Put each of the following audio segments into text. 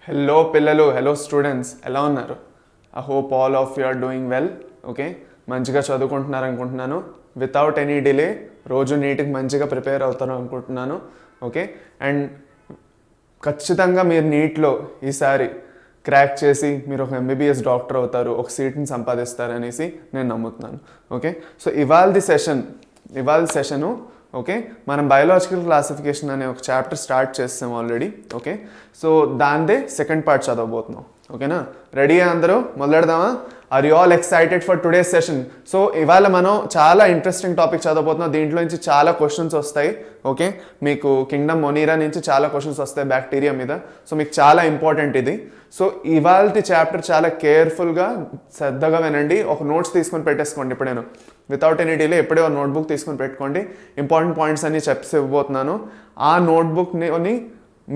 Hello పిల్లలు, hello students, ఎలా ఉన్నారు? I hope all of you are doing well. Okay, మంచిగా చదువుకుంటున్నారు అనుకుంటున్నాను. వితౌట్ ఎనీ డిలే రోజు నీట్కి మంచిగా ప్రిపేర్ అవుతారు అనుకుంటున్నాను. ఓకే, అండ్ ఖచ్చితంగా మీరు నీట్లో ఈసారి క్రాక్ చేసి మీరు ఒక ఎంబీబీఎస్ డాక్టర్ అవుతారు, ఒక సీట్ని సంపాదిస్తారనేసి నేను నమ్ముతున్నాను. ఓకే, సో ఇవాళ సెషను ఓకే, మనం బయోలాజికల్ క్లాసిఫికేషన్ అనే ఒక చాప్టర్ స్టార్ట్ చేస్తాం ఆల్రెడీ. ఓకే, సో దాందే సెకండ్ పార్ట్ చదవబోతున్నాం. ఓకేనా, రెడీ అందరూ మొదలెడదామా? Are you all excited for today's session? So ఇవాళ మనం చాలా ఇంట్రెస్టింగ్ టాపిక్ చదవబోతున్నాం. దీంట్లో నుంచి చాలా క్వశ్చన్స్ వస్తాయి. ఓకే, మీకు కింగ్డమ్ మొనీరా నుంచి చాలా క్వశ్చన్స్ వస్తాయి బ్యాక్టీరియా మీద. సో మీకు చాలా ఇంపార్టెంట్ ఇది. సో ఇవాళ చాప్టర్ చాలా కేర్ఫుల్గా శ్రద్ధగా వినండి. ఒక నోట్స్ తీసుకొని పెట్టేసుకోండి. ఇప్పుడేను వితౌట్ ఎనీ డిలే ఎప్పుడే ఒక నోట్బుక్ తీసుకొని పెట్టుకోండి. ఇంపార్టెంట్ పాయింట్స్ అన్ని చెప్పి ఇవ్వబోతున్నాను. ఆ నోట్బుక్ని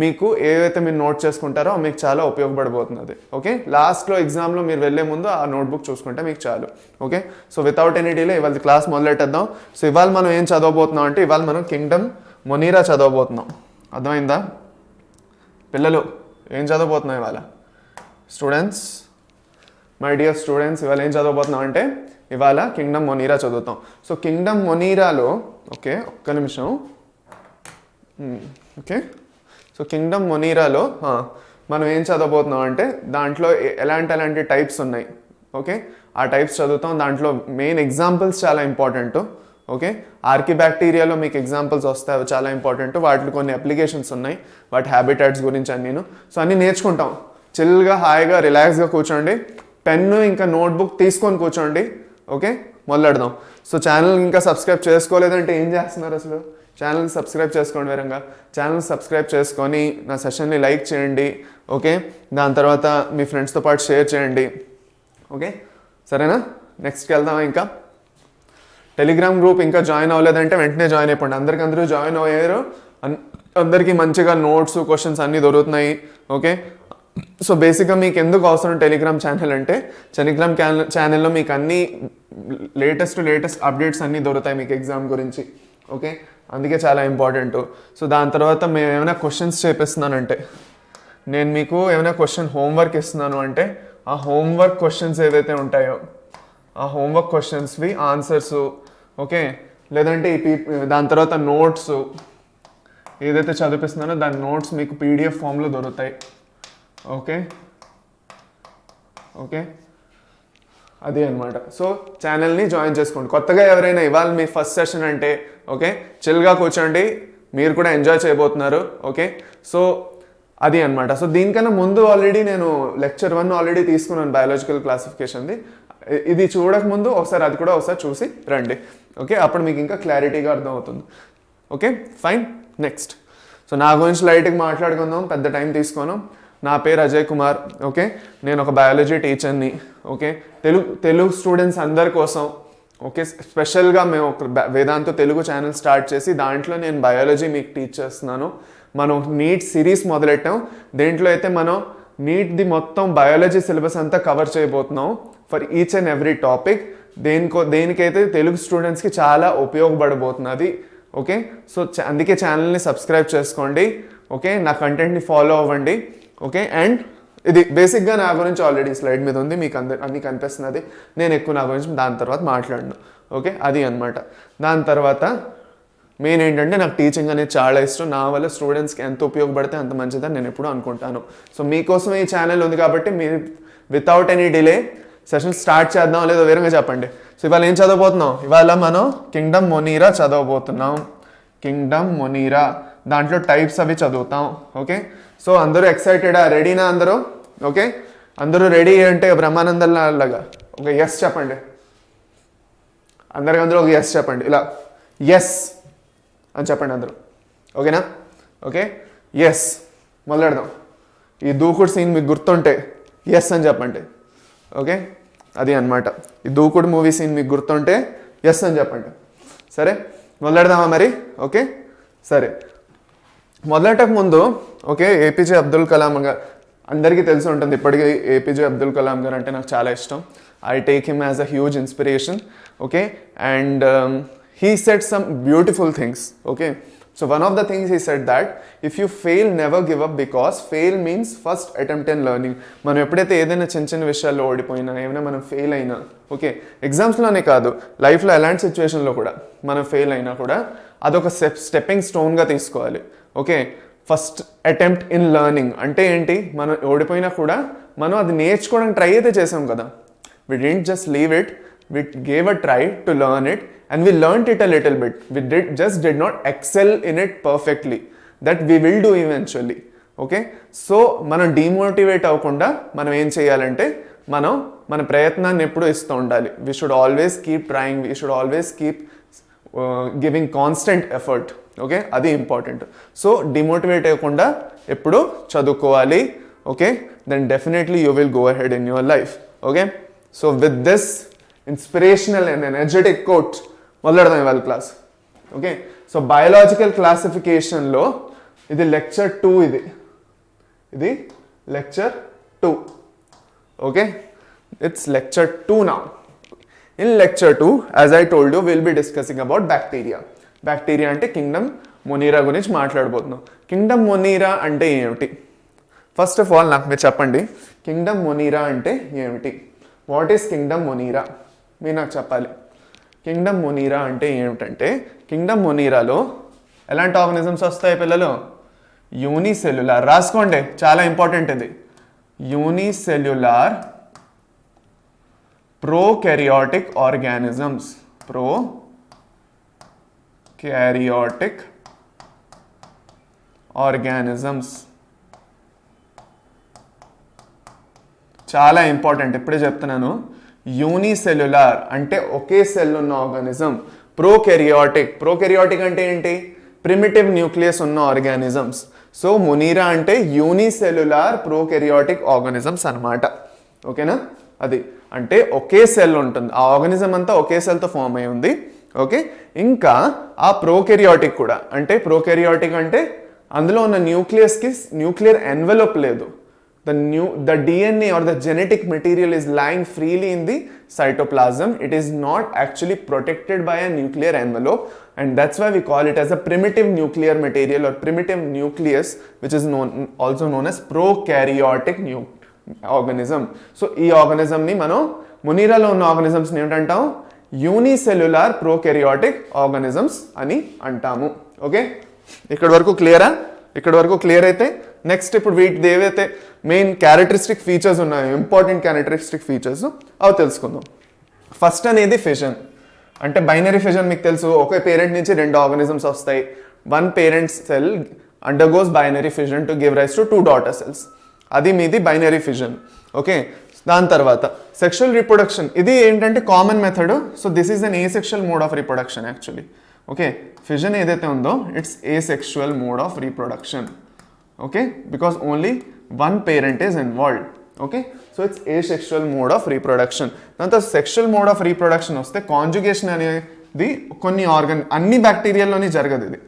మీకు ఏవైతే మీరు నోట్ చేసుకుంటారో మీకు చాలా ఉపయోగపడబోతున్నది. ఓకే, లాస్ట్లో ఎగ్జామ్లో మీరు వెళ్ళే ముందు ఆ నోట్బుక్ చూసుకుంటే మీకు చాలు. Okay, so without any delay ఇవాళ క్లాస్ మొదలెట్టేద్దాం. సో ఇవాళ మనం ఏం చదవబోతున్నాం అంటే ఇవాళ మనం కింగ్డమ్ మొనీరా చదవబోతున్నాం. అర్థమైందా పిల్లలు? ఏం చదవబోతున్నాం ఇవాళ స్టూడెంట్స్? మై డియర్ స్టూడెంట్స్, ఇవాళ ఏం చదవబోతున్నాం అంటే ఇవాళ కింగ్డమ్ మొనీరా చదువుతాం. సో కింగ్డమ్ మొనీరాలో ఓకే, ఒక్క నిమిషం. ఓకే, సో కింగ్డమ్ మొనీరాలో మనం ఏం చదవబోతున్నాం అంటే దాంట్లో ఎలాంటి టైప్స్ ఉన్నాయి. ఓకే, ఆ టైప్స్ చదువుతాం. దాంట్లో మెయిన్ ఎగ్జాంపుల్స్ చాలా ఇంపార్టెంట్. ఓకే, ఆర్కిబ్యాక్టీరియాలో మీకు ఎగ్జాంపుల్స్ వస్తాయి, అవి చాలా ఇంపార్టెంట్. వాటిలో కొన్ని అప్లికేషన్స్ ఉన్నాయి, వాటి హ్యాబిటాట్స్ గురించి అన్నీను. సో అన్నీ నేర్చుకుంటాం. చిల్గా హాయిగా రిలాక్స్గా కూర్చోండి. పెన్ను ఇంకా నోట్బుక్ తీసుకొని కూర్చోండి. ఓకే, మొదలెడదాం. సో ఛానల్ ఇంకా సబ్స్క్రైబ్ చేసుకోలేదంటే ఏం చేస్తున్నారు అసలు? ఛానల్ని సబ్స్క్రైబ్ చేసుకోండి. వేరంగా ఛానల్ సబ్స్క్రైబ్ చేసుకొని నా సెషన్ని లైక్ చేయండి. ఓకే, దాని తర్వాత మీ ఫ్రెండ్స్తో పాటు షేర్ చేయండి. ఓకే, సరేనా? నెక్స్ట్కి వెళ్దామా? ఇంకా టెలిగ్రామ్ గ్రూప్ ఇంకా జాయిన్ అవ్వలేదంటే వెంటనే జాయిన్ అయిపోండి. అందరూ జాయిన్ అయ్యారు. అందరికీ మంచిగా నోట్స్, క్వశ్చన్స్ అన్నీ దొరుకుతున్నాయి. ఓకే, సో బేసిక్గా మీకు ఎందుకు అవసరం టెలిగ్రామ్ ఛానల్ అంటే టెలిగ్రామ్ ఛానల్లో మీకు అన్నీ లేటెస్ట్ అప్డేట్స్ అన్నీ దొరుకుతాయి మీకు ఎగ్జామ్ గురించి. ఓకే, అందుకే చాలా ఇంపార్టెంట్. సో దాని తర్వాత మేము ఏమైనా క్వశ్చన్స్ చేపిస్తున్నానంటే, నేను మీకు ఏమైనా హోంవర్క్ ఇస్తున్నాను అంటే ఆ హోంవర్క్ క్వశ్చన్స్ ఏవైతే ఉంటాయో ఆ హోంవర్క్ క్వశ్చన్స్వి ఆన్సర్స్, ఓకే, లేదంటే దాని తర్వాత నోట్స్ ఏదైతే చదివిస్తున్నానో దాని నోట్స్ మీకు పీడిఎఫ్ ఫామ్లో దొరుకుతాయి. ఓకే ఓకే, అదే అనమాట. సో ఛానల్ని జాయిన్ చేసుకోండి. కొత్తగా ఎవరైనా ఇవాళ మీ ఫస్ట్ సెషన్ అంటే ఓకే, చిల్గా కూర్చోండి, మీరు కూడా ఎంజాయ్ చేయబోతున్నారు. ఓకే, సో అది అనమాట. సో దీనికన్నా ముందు ఆల్రెడీ నేను లెక్చర్ 1 ఆల్రెడీ తీసుకున్నాను బయాలజికల్ క్లాసిఫికేషన్ది. ఇది చూడకముందు అది కూడా ఒకసారి చూసి రండి. ఓకే, అప్పుడు మీకు ఇంకా క్లారిటీగా అర్థమవుతుంది. Okay, fine. నెక్స్ట్, సో నా గురించి లైట్గా మాట్లాడుకుందాం, పెద్ద టైం తీసుకోను. నా పేరు అజయ్ కుమార్. ఓకే, నేను ఒక బయాలజీ టీచర్ని. ఓకే, తెలుగు స్టూడెంట్స్ అందరి కోసం ఓకే, స్పెషల్గా మేము ఒక వేదాంతో తెలుగు ఛానల్ స్టార్ట్ చేసి దాంట్లో నేను బయాలజీ మీకు టీచ్ చేస్తున్నాను. మనం నీట్ సిరీస్ మొదలెట్టాం. దేంట్లో అయితే మనం నీట్ది మొత్తం బయాలజీ సిలబస్ అంతా కవర్ చేయబోతున్నాం for each and every topic. దేనికైతే తెలుగు స్టూడెంట్స్కి చాలా ఉపయోగపడబోతున్నది. ఓకే, సో అందుకే ఛానల్ని సబ్స్క్రైబ్ చేసుకోండి. ఓకే, నా కంటెంట్ని ఫాలో అవ్వండి. ఓకే, అండ్ ఇది బేసిక్గా నా గురించి ఆల్రెడీ స్లైడ్ మీద ఉంది, మీకు అన్నీ కనిపిస్తున్నది. నేను ఎక్కువ నా గురించి దాని తర్వాత మాట్లాడను. ఓకే, అది అనమాట. దాని తర్వాత మెయిన్ ఏంటంటే నాకు టీచింగ్ అనేది చాలా ఇష్టం. నా వల్ల స్టూడెంట్స్కి ఎంత ఉపయోగపడితే అంత మంచిదని నేను ఎప్పుడూ అనుకుంటాను. సో మీకోసం ఈ ఛానల్ ఉంది కాబట్టి మీరు without any delay session start చేద్దాం, లేదో వేరంగా చెప్పండి. సో ఇవాళ ఏం చదవబోతున్నాం? ఇవాళ మనం కింగ్డమ్ మొనీరా చదవబోతున్నాం. కింగ్డమ్ మొనీరా దాంట్లో టైప్స్ అవి చదువుతాం. ఓకే, సో అందరూ ఎక్సైటెడా? రెడీనా అందరూ? ఓకే, అందరూ రెడీ అంటే బ్రహ్మానందంలాగా ఒక ఎస్ చెప్పండి. అందరూ ఒక ఎస్ చెప్పండి. ఇలా ఎస్ అని చెప్పండి అందరూ. ఓకేనా? Okay, yes. మొదలెడదాం. ఈ దూకుడు సీన్ మీకు గుర్తుంటే ఎస్ అని చెప్పండి. ఓకే, అది అనమాట. ఈ దూకుడు మూవీ సీన్ మీకు గుర్తుంటే ఎస్ అని చెప్పండి. సరే, మొదలెడదామా మరి? ఓకే, సరే. మొదలెట్టక ముందు ఓకే, ఏపీజే అబ్దుల్ కలాం గారు అందరికీ తెలిసి ఉంటుంది. ఇప్పటికీ ఏపీజే అబ్దుల్ కలాం గారు అంటే నాకు చాలా ఇష్టం. I take him as a huge inspiration. Okay, and he said some beautiful things. Okay, So one of the things he said that if you fail, never give up, because fail means first attempt in learning. మనం ఎప్పుడైతే ఏదైనా చిన్న చిన్న విషయాల్లో ఓడిపోయినా, ఏమైనా మనం fail అయినా, ఓకే, ఎగ్జామ్స్లోనే కాదు, లైఫ్లో ఎలాంటి సిచ్యువేషన్లో కూడా మనం ఫెయిల్ అయినా కూడా అదొక స్టెప్పింగ్ స్టోన్గా తీసుకోవాలి. Okay, first attempt in learning అంటే ఏంటి? మనం ఓడిపోయినా కూడా మనం అది నేర్చుకోవడానికి ట్రై అయితే చేసాం కదా. We didn't just leave it, we gave a try to learn it and we learned it a little bit. We just did not excel in it perfectly. That we will do eventually. Okay? So, మనం demotivate అవ్వకుండా మనం ఏం చేయాలంటే మన ప్రయత్నాన్ని ఎప్పుడూ ఇస్తూ ఉండాలి. We should always keep trying, we should always keep giving constant effort. Okay, అది ఇంపార్టెంట్. సో డిమోటివేట్ అవ్వకుండా ఎప్పుడు చదువుకోవాలి. Okay, then definitely you will go ahead in your life. Okay, so with this inspirational and energetic quote మొదలెడదాం ఇవాళ class. Okay, so biological క్లాసిఫికేషన్లో ఇది lecture 2, ఇది lecture 2. Okay, it's lecture 2 now. In lecture 2, as I told you, will be discussing about bacteria. Bacteria అంటే kingdom Monera గురించి మాట్లాడబోతున్నాం. Kingdom Monera అంటే ఏమిటి? ఫస్ట్ ఆఫ్ ఆల్ నాకు మీరు చెప్పండి, కింగ్డమ్ మొనీరా అంటే ఏమిటి? What is kingdom Monera? మీరు నాకు చెప్పాలి. కింగ్డమ్ మొనీరా అంటే ఏమిటంటే, కింగ్డమ్ మొనీరాలో ఎలాంటి ఆర్గానిజమ్స్ వస్తాయి పిల్లలు? యూనిసెల్యులార్. రాసుకోండి, చాలా ఇంపార్టెంట్ ఇది. Unicellular prokaryotic organisms. Prokaryotic organisms చాలా ఇంపార్టెంట్, ఇప్పుడే చెప్తున్నాను. యూనిసెల్యులార్ అంటే ఒకే సెల్ ఉన్న ఆర్గానిజం. ప్రోకారియోటిక్ అంటే ఏంటి? ప్రిమిటివ్ న్యూక్లియస్ ఉన్న ఆర్గానిజమ్స్. సో మొనీరా అంటే యూనిసెల్యులార్ ప్రోకారియోటిక్ ఆర్గానిజమ్స్ అన్నమాట. ఓకేనా? అది అంటే ఒకే సెల్ ఉంటుంది, ఆ ఆర్గానిజం అంతా ఒకే సెల్తో ఫామ్ అయి ఉంది. ఓకే, ఇంకా ఆ ప్రోకారియోటిక్ కూడా, అంటే ప్రోకారియోటిక్ అంటే అందులో ఉన్న న్యూక్లియస్కి న్యూక్లియర్ ఎన్వెలప్ లేదు. The DNA or the genetic material is lying freely in the cytoplasm. It is not actually protected by a nuclear envelope, and that's why we call it as a primitive nuclear material or primitive nucleus, which is also known as prokaryotic organism. So ఈ organism ని మనం మొనీరాలో ఉన్న organisms ని ఏమంటాం? Unicellular prokaryotic organisms అని అంటాము. Okay, ఇక్కడ వరకు క్లియరా? ఇక్కడ వరకు క్లియర్ అయితే నెక్స్ట్ ఇప్పుడు వీటిది ఏవైతే మెయిన్ క్యారెక్టరిస్టిక్ ఫీచర్స్ ఉన్నాయో, ఇంపార్టెంట్ క్యారెక్టరిస్టిక్ ఫీచర్స్ అవి తెలుసుకుందాం. ఫస్ట్ అనేది ఫిజన్. అంటే బైనరీ ఫిజన్ మీకు తెలుసు, ఒకే పేరెంట్ నుంచి 2 ఆర్గానిజమ్స్ వస్తాయి. 1 parent cell undergoes binary fission to give rise to 2 daughter cells. అది మీది బైనరీ ఫిజన్. ఓకే, దాని తర్వాత సెక్షువల్ రీప్రొడక్షన్. ఇది ఏంటంటే common method. So this is an asexual mode of reproduction actually. Okay, fission ఏదైతే ఉందో it's asexual mode of reproduction. Okay, because only 1 parent is involved. Okay, so it's asexual mode of reproduction. దాంతో sexual mode of reproduction వస్తే conjugation అనేది కొన్ని అన్ని బ్యాక్టీరియాల్లోని జరగదు, ఇది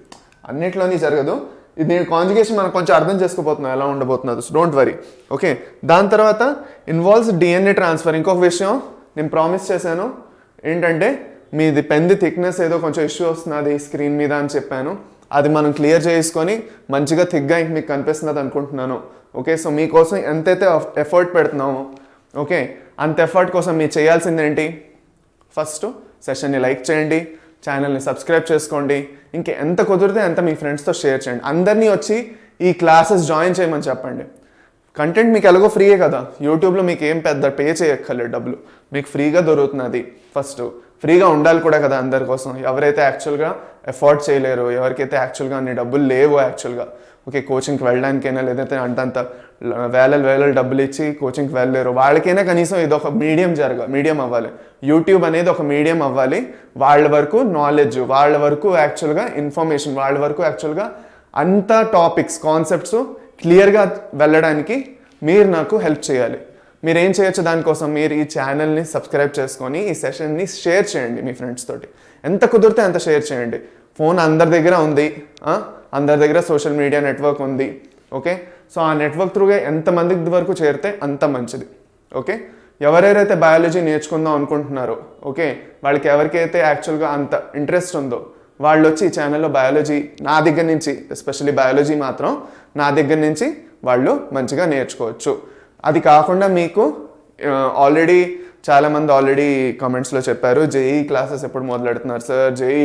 అన్నిట్లోని జరగదు. ఇది కాంజుగేషన్ మనం కొంచెం అర్థం చేసుకోబోతున్నాం ఎలా ఉండబోతున్నది. So don't worry. ఓకే, దాని తర్వాత ఇన్వాల్వ్స్ డిఎన్ఏ ట్రాన్స్ఫర్. ఇంకొక విషయం నేను ప్రామిస్ చేశాను ఏంటంటే, మీది పెన్ది థిక్నెస్ ఏదో కొంచెం ఇష్యూ వస్తున్నది స్క్రీన్ మీద అని చెప్పాను. అది మనం క్లియర్ చేసుకొని మంచిగా థిక్గా ఇంక మీకు కనిపిస్తున్నది అనుకుంటున్నాను. ఓకే, సో మీకోసం ఎంతైతే ఎఫర్ట్ పెడుతున్నామో, ఓకే, అంత ఎఫర్ట్ కోసం మీరు చేయాల్సింది ఏంటి? ఫస్ట్ సెషన్ని లైక్ చేయండి, ఛానల్ని సబ్స్క్రైబ్ చేసుకోండి, ఇంకా ఎంత కుదిరితే అంత మీ ఫ్రెండ్స్తో షేర్ చేయండి. అందరినీ వచ్చి ఈ క్లాసెస్ జాయిన్ చేయమని చెప్పండి. కంటెంట్ మీకు ఎలాగో ఫ్రీయే కదా, యూట్యూబ్లో మీకు ఏం పెద్ద పే చేయక్కర్లేదు, డబ్బులు మీకు ఫ్రీగా దొరుకుతున్నది. ఫస్ట్ ఫ్రీగా ఉండాలి కూడా కదా అందరి కోసం. ఎవరైతే యాక్చువల్గా ఎఫోర్డ్ చేయలేరు, ఎవరికైతే యాక్చువల్గా అన్ని డబ్బులు లేవు యాక్చువల్గా, ఓకే, కోచింగ్కి వెళ్ళడానికైనా లేదంటే అంతంత వేల డబ్బులు ఇచ్చి కోచింగ్కి వెళ్ళలేరు, వాళ్ళకైనా కనీసం ఇది ఒక మీడియం అవ్వాలి. యూట్యూబ్ అనేది ఒక మీడియం అవ్వాలి. వాళ్ళ వరకు నాలెడ్జ్, వాళ్ళ వరకు యాక్చువల్గా ఇన్ఫర్మేషన్, వాళ్ళ వరకు యాక్చువల్గా అంత టాపిక్స్ కాన్సెప్ట్స్ క్లియర్గా వెళ్ళడానికి మీరు నాకు హెల్ప్ చేయాలి. మీరు ఏం చేయొచ్చు దానికోసం? మీరు ఈ ఛానల్ని సబ్స్క్రైబ్ చేసుకొని ఈ సెషన్ని షేర్ చేయండి మీ ఫ్రెండ్స్ తోటి. ఎంత కుదిరితే అంత షేర్ చేయండి. ఫోన్ అందరి దగ్గర ఉంది, అందరి దగ్గర సోషల్ మీడియా నెట్వర్క్ ఉంది. ఓకే, సో ఆ నెట్వర్క్ త్రూగా ఎంతమందికి వరకు చేరితే అంత మంచిది. ఓకే, ఎవరెవరైతే బయాలజీ నేర్చుకుందాం అనుకుంటున్నారో, ఓకే, వాళ్ళకి ఎవరికైతే యాక్చువల్గా అంత ఇంట్రెస్ట్ ఉందో వాళ్ళు వచ్చి ఈ ఛానల్లో బయాలజీ నా దగ్గర నుంచి, ఎస్పెషల్లీ బయాలజీ మాత్రం నా దగ్గర నుంచి వాళ్ళు మంచిగా నేర్చుకోవచ్చు. అది కాకుండా మీకు ఆల్రెడీ చాలామంది కామెంట్స్లో చెప్పారు, జేఈ క్లాసెస్ ఎప్పుడు మొదలెడుతున్నారు sir, JEE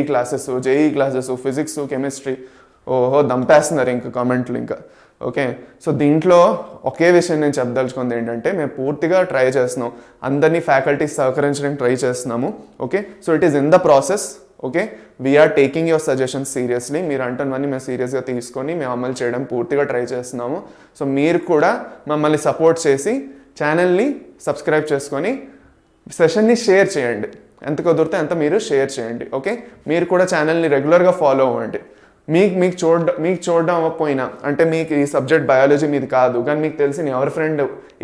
classes physics chemistry, ఓహో దంపేస్తున్నారు ఇంకా కామెంట్లు ఇంకా. ఓకే, సో దీంట్లో ఒకే విషయం నేను చెప్పదలుచుకుంది ఏంటంటే, మేము పూర్తిగా ట్రై చేస్తున్నాం, అందరినీ ఫ్యాకల్టీస్ సహకరించడానికి ట్రై చేస్తున్నాము. Okay, so it is in the process. Okay, we are taking your suggestions seriously. మీరు అంటున్నవన్నీ మేము సీరియస్గా తీసుకొని మేము అమలు చేయడం పూర్తిగా ట్రై చేస్తున్నాము. సో మీరు కూడా మమ్మల్ని సపోర్ట్ చేసి ఛానల్ని సబ్స్క్రైబ్ చేసుకొని సెషన్ని షేర్ చేయండి. ఎంత కుదిరితే అంత మీరు షేర్ చేయండి. ఓకే, మీరు కూడా ఛానల్ని రెగ్యులర్గా ఫాలో అవ్వండి. మీకు చూడడం అవ్వకపోయినా, అంటే మీకు ఈ సబ్జెక్ట్ బయాలజీ మీది కాదు కానీ మీకు తెలిసిన ఎవరి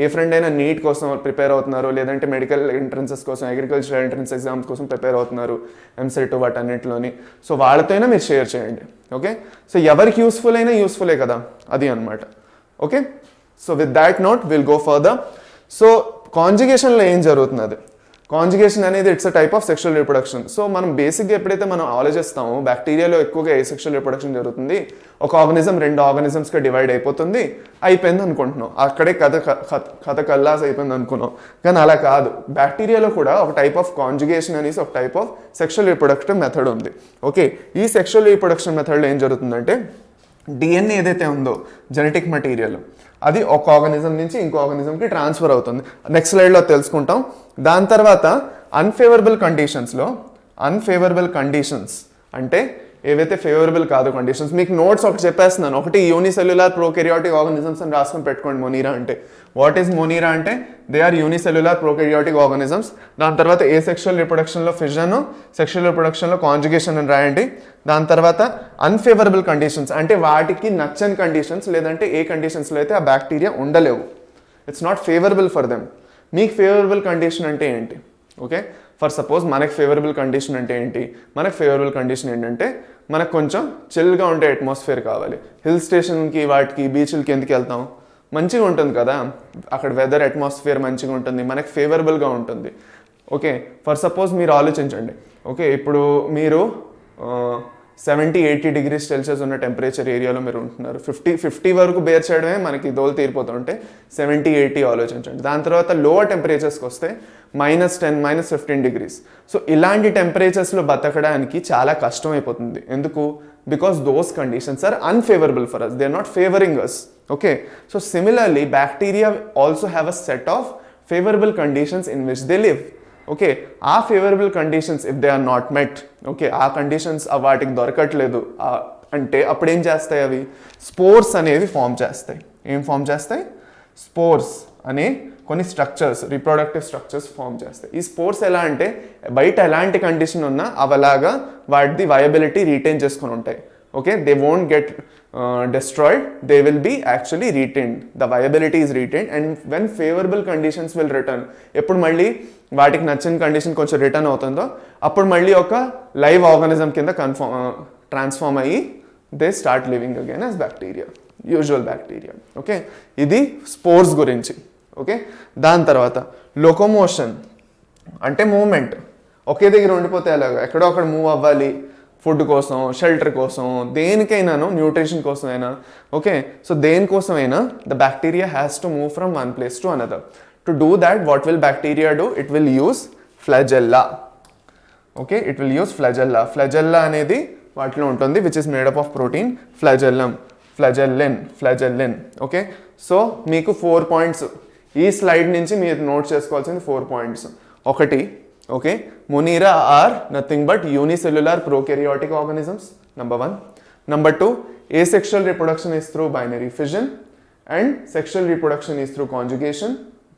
ఏ ఫ్రెండ్ అయినా నీట్ కోసం ప్రిపేర్ అవుతున్నారు, లేదంటే మెడికల్ ఎంట్రన్సెస్ కోసం, అగ్రికల్చర్ ఎంట్రన్స్ ఎగ్జామ్స్ కోసం ప్రిపేర్ అవుతున్నారు, ఎంసెట్ వాటన్నిటిలోని, సో వాళ్ళతో అయినా మీరు షేర్ చేయండి. ఓకే, సో ఎవరికి యూస్ఫుల్ అయినా యూస్ఫుల్లే కదా, అది అనమాట. Okay, so with that note will go further. So కాంజుగేషన్లో ఏం జరుగుతున్నది? కాంజుగేషన్ అనేది it's a type of sexual reproduction. So మనం బేసిక్గా ఎప్పుడైతే మనం ఆలోచిస్తామో బ్యాక్టీరియాలో ఎక్కువగా ఏ సెక్షువల్ రిప్రొడక్షన్ జరుగుతుంది, ఒక ఆర్గనిజం 2 ఆర్గనిజమ్స్గా డివైడ్ అయిపోతుంది, అయిపోయింది అనుకుంటున్నాం, అక్కడే కథ కల్లాస్ అయిపోయింది అనుకున్నాం. కానీ అలా కాదు, బ్యాక్టీరియాలో కూడా ఒక టైప్ ఆఫ్ కాంజుగేషన్ అనేసి ఒక type of sexual reproductive method ఉంది. ఓకే, ఈ సెక్షువల్ రిప్రొడక్షన్ మెథడ్లో ఏం జరుగుతుందంటే, డిఎన్ఏ ఏదైతే ఉందో జెనెటిక్ మెటీరియల్, అది ఒక ఆర్గనిజం నుంచి ఇంకో ఆర్గనిజంకి ట్రాన్స్ఫర్ అవుతుంది. నెక్స్ట్ స్లైడ్లో తెలుసుకుంటాం. దాని తర్వాత అన్ఫేవరబుల్ కండిషన్స్ అంటే ఏవైతే ఫేవరబుల్ కాదు కండిషన్స్, మీకు నోట్స్ ఒకటి చెప్పేస్తున్నాను. ఒకటి యూనిసెల్యులార్ ప్రోకెరియాటిక్ ఆర్గనిజమ్స్ అని రాసుకొని పెట్టుకోండి. మొనీరా అంటే వాట్ ఈస్ మొనీరా అంటే దే ఆర్ యూనిసెల్యులార్ ప్రోకెరియాటిక్ ఆర్గనిజమ్స్. దాని తర్వాత ఏ సెక్షువల్ రిప్రొడక్షన్లో ఫిజన్, సెక్షువల్ రిప్రొడక్షన్లో కాంజుగేషన్ అని రాయండి. దాని తర్వాత అన్ఫేవరబుల్ కండిషన్స్ అంటే వాటికి నచ్చని కండిషన్స్, లేదంటే ఏ కండిషన్స్లో అయితే ఆ బ్యాక్టీరియా ఉండలేవు, it's not favourable for them. మీకు ఫేవరబుల్ కండిషన్ అంటే ఏంటి? ఓకే, ఫర్ సపోజ్ మనకి ఫేవరబుల్ కండిషన్ అంటే ఏంటి? మనకు ఫేవరబుల్ కండిషన్ ఏంటంటే మనకు కొంచెం చిల్గా ఉండే అట్మాస్ఫియర్ కావాలి. హిల్ స్టేషన్కి వాటికి బీచ్లకి ఎందుకు వెళ్తాం? మంచిగా ఉంటుంది కదా, అక్కడ వెదర్ అట్మాస్ఫియర్ మంచిగా ఉంటుంది, మనకు ఫేవరబుల్గా ఉంటుంది. ఓకే, ఫర్ సపోజ్ మీరు ఆలోచించండి. ఓకే, ఇప్పుడు మీరు 70-80 degrees Celsius ఉన్న టెంపరేచర్ ఏరియాలో మీరు ఉంటున్నారు. 50 వరకు బేర్ చేయడమే మనకి దోలు తీరిపోతుంటే 70-80 ఆలోచించండి. దాని తర్వాత లోవర్ టెంపరేచర్స్కి వస్తే -10, -15 degrees. సో ఇలాంటి టెంపరేచర్స్లో బతకడానికి చాలా కష్టం అయిపోతుంది. ఎందుకు? Because those conditions are unfavourable for us, they are not favouring us. Okay, so similarly bacteria also have a set of favourable conditions in which they live. Okay, ఆ favourable conditions if they are not met, okay, ఆ conditions వాటికి దొరకట్లేదు అంటే అప్పుడు ఏం చేస్తాయి? అవి spores అనేవి ఫామ్ చేస్తాయి. ఏం ఫామ్ చేస్తాయి? స్పోర్స్ అనే కొన్ని స్ట్రక్చర్స్, రీప్రొడక్టివ్ స్ట్రక్చర్స్ ఫామ్ చేస్తాయి. ఈ స్పోర్స్ ఎలా అంటే బయట ఎలాంటి కండిషన్ ఉన్నా అవలాగా వాటిది వయబిలిటీ రీటైన్ చేసుకొని ఉంటాయి. Okay, they won't get destroyed, they will be actually retained, the viability is retained, and when favorable conditions will return, ఎప్పుడు మళ్ళీ వాటికి నచ్చిన కండిషన్ కొంచెం రిటర్న్ అవుతుందో అప్పుడు మళ్ళీ ఒక లైవ్ ఆర్గానిజం కింద ట్రాన్స్ఫార్మ్ అయ్యి they start living again as bacteria, usual bacteria. Okay, ఇది స్పోర్స్ గురించి. ఓకే, దాని తర్వాత లోకోమోషన్ అంటే మూవ్మెంట్. ఒకే దగ్గర ఉండిపోతే అలాగా ఎక్కడో అక్కడ మూవ్ అవ్వాలి, ఫుడ్ కోసం, షెల్టర్ కోసం, దేనికైనాను, న్యూట్రిషన్ కోసమైనా. ఓకే, సో దేనికోసమైనా the bacteria has to move from one place to another. To do that what will bacteria do? It will use flagella. Okay, it will use flagella. Flagella అనేది వాటిలో ఉంటుంది which is made up of protein. Flagellin. Okay, so మీకు 4 points ఈ slide నుంచి మీరు note చేసుకోవాల్సింది 4 points. ఒకటి, okay, Monera are nothing but unicellular prokaryotic organisms, number 1. Number 2, asexual reproduction is through binary fission and sexual reproduction is through conjugation.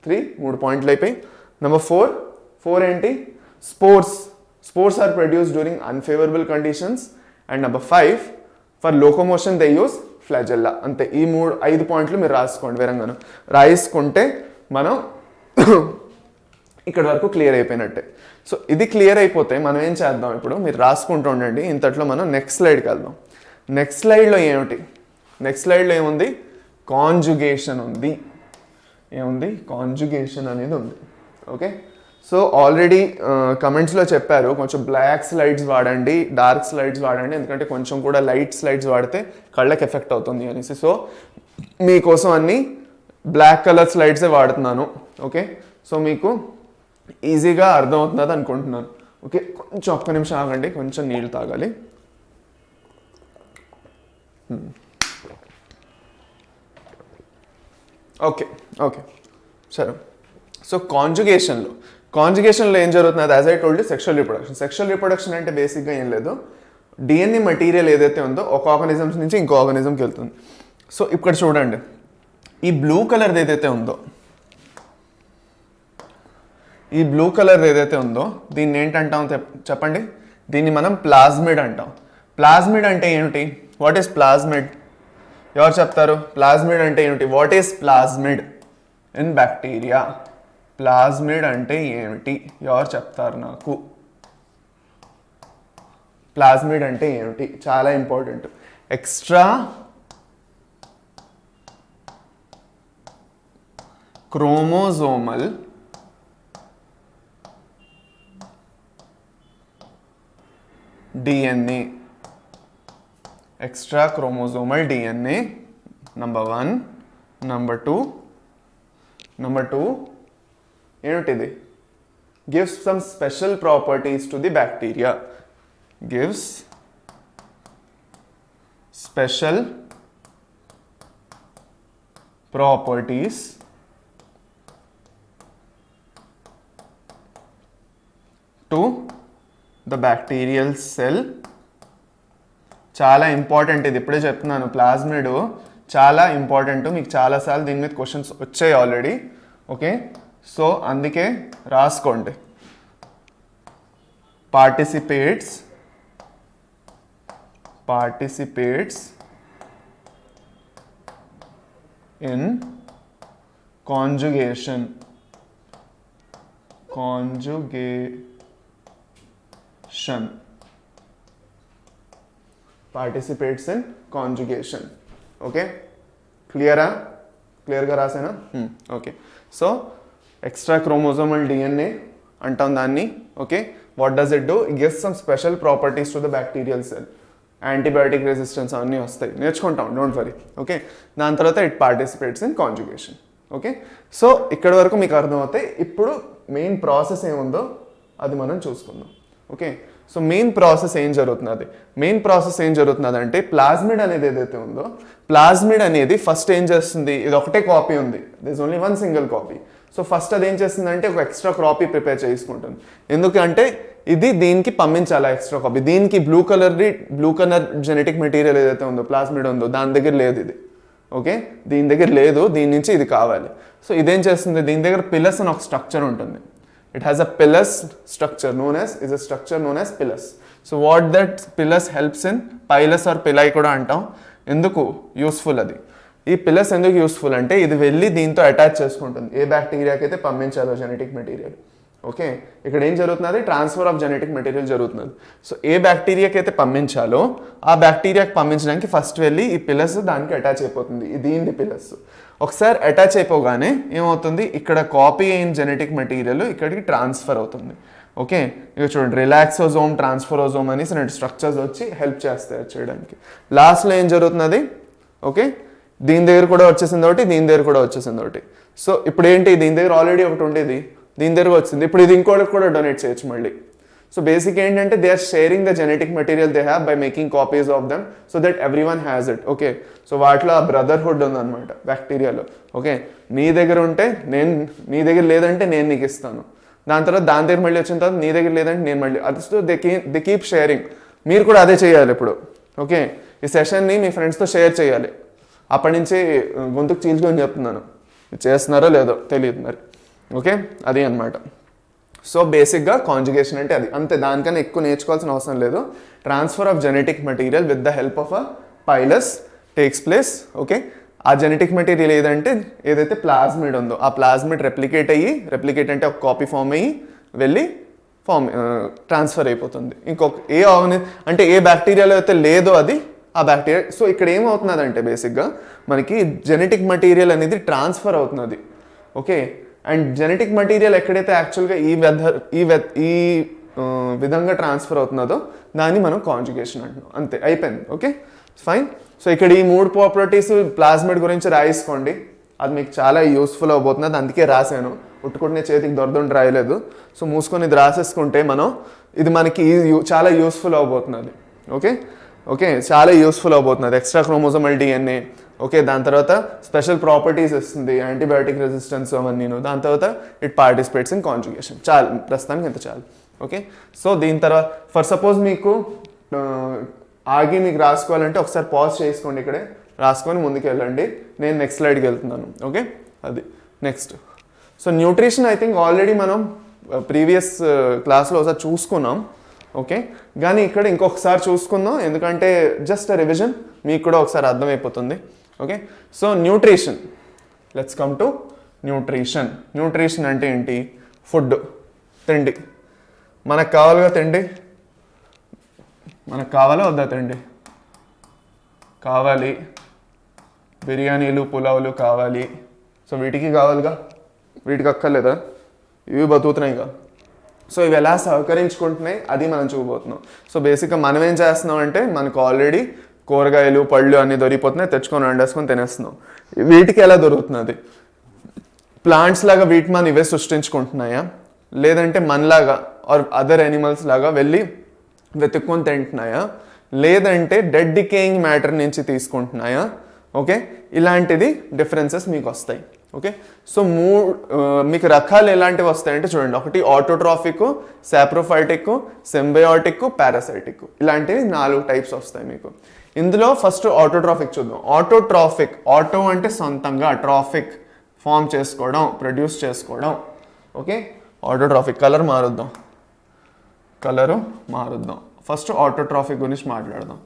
3 పాయింట్లు అయిపోయి. Number 4 ఏంటి? Spores are produced during unfavorable conditions. And number 5, for locomotion they use flagella. అంతే, ఈ 5 పాయింట్లు మీరు రాసుకోండి. వేరంగాను రాసుకుంటే మనం ఇక్కడ వరకు క్లియర్ అయిపోయినట్టే. సో ఇది క్లియర్ అయిపోతే మనం ఏం చేద్దాం? ఇప్పుడు మీరు రాసుకుంటూ ఉండండి. ఇంతట్లో మనం నెక్స్ట్ స్లైడ్కి వెళ్దాం. నెక్స్ట్ స్లైడ్లో ఏమిటి? నెక్స్ట్ స్లైడ్లో ఏముంది? కాంజుగేషన్ ఉంది. ఏముంది? కాంజుగేషన్ అనేది ఉంది. ఓకే, సో ఆల్రెడీ కమెంట్స్లో చెప్పారు కొంచెం బ్లాక్ స్లైడ్స్ వాడండి, డార్క్ స్లైడ్స్ వాడండి, ఎందుకంటే కొంచెం కూడా లైట్ స్లైడ్స్ వాడితే కళ్ళకి ఎఫెక్ట్ అవుతుంది అనేసి. సో మీకోసం అన్ని బ్లాక్ కలర్ స్లైడ్సే వాడుతున్నాను. ఓకే, సో మీకు ఈజీగా అర్థమవుతున్నది అనుకుంటున్నాను. ఓకే, కొంచెం ఒక్క నిమిషం ఆగండి, కొంచెం నీళ్ళు తాగాలి. ఓకే ఓకే సరే. సో కాంజుగేషన్లో ఏం జరుగుతుంది, as I told sexual reproduction. Sexual reproduction అంటే బేసిక్గా ఏం లేదు, డిఎన్ఏ మెటీరియల్ ఏదైతే ఉందో ఒక ఆర్గానిజమ్స్ నుంచి ఇంకో ఆర్గానిజంకి వెళ్తుంది. సో ఇక్కడ చూడండి, ఈ బ్లూ కలర్ ఏదైతే ఉందో, ఈ బ్లూ కలర్ ఏదైతే ఉందో దీన్ని ఏంటంటాం చెప్పండి? దీన్ని మనం ప్లాజ్మిడ్ అంటాం. ప్లాజ్మిడ్ అంటే ఏమిటి? What is plasmid? ఎవరు చెప్తారు? ప్లాజ్మిడ్ అంటే ఏమిటి? What is plasmid in bacteria? Plasmid అంటే ఏమిటి? ఎవరు చెప్తారు నాకు? ప్లాజ్మిడ్ అంటే ఏమిటి? చాలా important. Extra chromosomal DNA. Extra chromosomal DNA, number 1. Number 2 ఏంటిది? Gives some special properties to the bacteria. Gives special properties to the bacterial cell. చాలా ఇంపార్టెంట్, ఇది ఇప్పుడే చెప్తున్నాను. ప్లాజ్మిడ్ చాలా ఇంపార్టెంట్, మీకు చాలాసార్లు దీని మీద క్వశ్చన్స్ వచ్చాయి ఆల్రెడీ. ఓకే, సో అందుకే రాసుకోండి. Participates in conjugation. Participates in conjugation. Okay, క్లియర్గా రాసానా? Okay, so extra chromosomal DNA అంటాం దాన్ని. Okay, what does it do? It gives some special properties to the bacterial cell. Antibiotic resistance అవన్నీ వస్తాయి, నేర్చుకుంటాం, don't worry. Okay, దాని తర్వాత it participates in conjugation. Okay, so ఇక్కడ వరకు మీకు అర్థమవుతాయి. ఇప్పుడు మెయిన్ ప్రాసెస్ ఏముందో అది మనం చూసుకుందాం. ఓకే, సో మెయిన్ ప్రాసెస్ ఏం జరుగుతున్నది అంటే ప్లాజ్మిడ్ అనేది ఏదైతే ఉందో, ప్లాజ్మిడ్ అనేది ఫస్ట్ ఏం చేస్తుంది, ఇది ఒకటే కాపీ ఉంది, this is only 1 single copy. So first అది ఏం చేస్తుందంటే ఒక ఎక్స్ట్రా కాపీ ప్రిపేర్ చేసుకుంటుంది. ఎందుకంటే ఇది దీనికి పంపించాలి ఎక్స్ట్రా కాపీ. దీనికి బ్లూ కలర్ జెనెటిక్ మెటీరియల్ ఏదైతే ఉందో, ప్లాజ్మిడ్ ఉందో, దాని దగ్గర లేదు ఇది. ఓకే, దీని దగ్గర లేదు, దీని నుంచి ఇది కావాలి. సో ఇదేం చేస్తుంది, దీని దగ్గర పిల్లస్ అని ఒక స్ట్రక్చర్ ఉంటుంది. It has a pilus structure known as pilus. So what that pilus helps in, pilus or pili కూడా అంటాం. ఎందుకు యూస్ఫుల్ అది? ఈ పిల్లస్ ఎందుకు యూస్ఫుల్ అంటే ఇది వెళ్ళి దీంతో అటాచ్ చేసుకుంటుంది ఏ బ్యాక్టీరియాకి అయితే పంపించాలో జెనెటిక్ మెటీరియల్. ఓకే, ఇక్కడ ఏం జరుగుతున్నది, ట్రాన్స్ఫర్ ఆఫ్ జెనెటిక్ మెటీరియల్ జరుగుతున్నది. సో ఏ బ్యాక్టీరియాకి అయితే పంపించాలో ఆ బ్యాక్టీరియాకి పంపించడానికి ఫస్ట్ వెళ్ళి ఈ పిల్లస్ దానికి అటాచ్ అయిపోతుంది. ఇది పిల్లస్. ఒకసారి అటాచ్ అయిపోగానే ఏమవుతుంది, ఇక్కడ కాపీ అయిన జెనెటిక్ మెటీరియల్ ఇక్కడికి ట్రాన్స్ఫర్ అవుతుంది. ఓకే, ఇక చూడండి, రిలాక్సోజోమ్, ట్రాన్స్ఫరోజోమ్ అనేసి 2 స్ట్రక్చర్స్ వచ్చి హెల్ప్ చేస్తాయి చేయడానికి. లాస్ట్లో ఏం జరుగుతున్నది, ఓకే, దీని దగ్గర కూడా వచ్చేసింది ఒకటి, దీని దగ్గర కూడా వచ్చేసింది ఒకటి. సో ఇప్పుడు ఏంటి, దీని దగ్గర ఆల్రెడీ ఒకటి ఉండేది, దీని దగ్గర వచ్చింది, ఇప్పుడు ఇది ఇంకోటికి కూడా డొనేట్ చేయొచ్చు మళ్ళీ. సో బేసిక్ ఏంటంటే they are sharing the genetic material they have by making copies of them so that every one has it. Okay, so వాటిలో ఆ బ్రదర్హుడ్ ఉందన్నమాట బ్యాక్టీరియాలో. ఓకే, నీ దగ్గర ఉంటే నీ దగ్గర లేదంటే నేను నీకు ఇస్తాను, దాని తర్వాత దాని దగ్గర మళ్ళీ వచ్చిన తర్వాత నీ దగ్గర లేదంటే నేను మళ్ళీ, అది సో దే కీప్ షేరింగ్. మీరు కూడా అదే చేయాలి ఇప్పుడు. ఓకే, ఈ సెషన్ని మీ ఫ్రెండ్స్తో షేర్ చేయాలి. అప్పటి నుంచి గొంతుకు చీల్చుకొని చెప్తున్నాను, చేస్తున్నారో లేదో తెలియదు మరి. ఓకే, అది అన్నమాట. సో బేసిక్గా కాంజుగేషన్ అంటే అది అంతే, దానికన్నా ఎక్కువ నేర్చుకోవాల్సిన అవసరం లేదు. Transfer of genetic material with the help of a pilus takes place. Okay, ఆ జెనెటిక్ మెటీరియల్ ఏదైతే ప్లాజ్మిడ్ ఉందో ఆ ప్లాజ్మిడ్ రెప్లికేట్ అంటే ఒక కాపీ ఫామ్ అయ్యి వెళ్ళి ట్రాన్స్ఫర్ అయిపోతుంది ఇంకొక అంటే ఏ బ్యాక్టీరియాలో అయితే లేదో అది ఆ బ్యాక్టీరియా. సో ఇక్కడ ఏమవుతున్నదంటే బేసిక్గా మనకి జెనెటిక్ మెటీరియల్ అనేది ట్రాన్స్ఫర్ అవుతున్నది. ఓకే, అండ్ జెనెటిక్ మెటీరియల్ ఎక్కడైతే యాక్చువల్గా ఈ విధంగా ట్రాన్స్ఫర్ అవుతున్నదో దాన్ని మనం కాంజుగేషన్ అంటున్నాం. అంతే, అయిపోయింది. Okay, fine. సో ఇక్కడ ఈ 3 ప్రాపర్టీస్ ప్లాస్మిడ్ గురించి రాసుకోండి, అది మీకు చాలా యూస్ఫుల్ అవబోతున్నది. అందుకే రాశాను, ఉట్టుకుంటే చేతికి దొరదండి రాయలేదు. సో మూసుకొని ఇది రాసేసుకుంటే ఇది మనకి చాలా యూస్ఫుల్ అవబోతున్నది. ఓకే ఓకే, చాలా యూస్ఫుల్ అవబోతున్నది. ఎక్స్ట్రా క్రోమోజోమల్ డిఎన్ఏ, ఓకే, దాని తర్వాత స్పెషల్ ప్రాపర్టీస్ ఇస్తుంది, యాంటీబయాటిక్ రెసిస్టెన్స్ అవన్నీ. దాని తర్వాత ఇట్ పార్టిసిపేట్స్ ఇన్ కాంజుగేషన్. చాలు, ప్రస్తుతానికి ఇంత చాలు. ఓకే, సో దీని తర్వాత ఫర్ సపోజ్ మీకు ఆగి మీకు రాసుకోవాలంటే ఒకసారి పాజ్ చేసుకోండి, ఇక్కడే రాసుకొని ముందుకు వెళ్ళండి. నేను నెక్స్ట్ స్లైడ్కి వెళ్తున్నాను. ఓకే, అది next. So nutrition I think already మనం ప్రీవియస్ క్లాస్లో ఒకసారి చూసుకున్నాం. ఓకే, కానీ ఇక్కడ ఇంకొకసారి చూసుకుందాం, ఎందుకంటే జస్ట్ రివిజన్ మీకు కూడా ఒకసారి అర్థమైపోతుంది. Okay, so nutrition, let's come to nutrition. Nutrition అంటే ఏంటి? ఫుడ్, తిండి. మనకు కావాలిగా తిండి, మనకు కావాలా వద్దా తిండి? కావాలి. బిర్యానీలు, పులావులు కావాలి. సో వీటికి కావాలిగా, వీటికి అక్కర్లేదా? ఇవి బతుకుతున్నాయిగా. సో ఇవి ఎలా సహకరించుకుంటున్నాయి అది మనం చూడబోతున్నాం. సో బేసిక్గా మనం ఏం చేస్తున్నాం అంటే మనకు ఆల్రెడీ కూరగాయలు, పళ్ళు అన్నీ దొరికిపోతున్నాయి, తెచ్చుకొని వండేసుకొని తినేస్తున్నాం. వీటికి ఎలా దొరుకుతున్నది? ప్లాంట్స్ లాగా వీటి మనం ఇవే సృష్టించుకుంటున్నాయా, లేదంటే మనలాగా ఆర్ అదర్ యానిమల్స్ లాగా వెళ్ళి వెతుక్కొని తింటున్నాయా, లేదంటే డెడ్ డికేయింగ్ మ్యాటర్ నుంచి తీసుకుంటున్నాయా? ఓకే, ఇలాంటిది డిఫరెన్సెస్ మీకు వస్తాయి. ఓకే, సో మీకు రకాలు ఎలాంటివి వస్తాయంటే చూడండి, ఒకటి ఆటోట్రాఫిక్, సాప్రోఫైటిక్, సింబయోటిక్, పారాసైటిక్, ఇలాంటివి 4 టైప్స్ వస్తాయి మీకు. ఇందులో ఫస్ట్ ఆటోట్రాఫిక్ చూద్దాం. ఆటోట్రాఫిక్, ఆటో అంటే సొంతంగా, ట్రాఫిక్ ఫామ్ చేసుకోవడం, ప్రొడ్యూస్ చేసుకోవడం. Okay, autotrophic. కలరు మారుద్దాం. ఫస్ట్ ఆటోట్రాఫిక్ గురించి మాట్లాడదాం.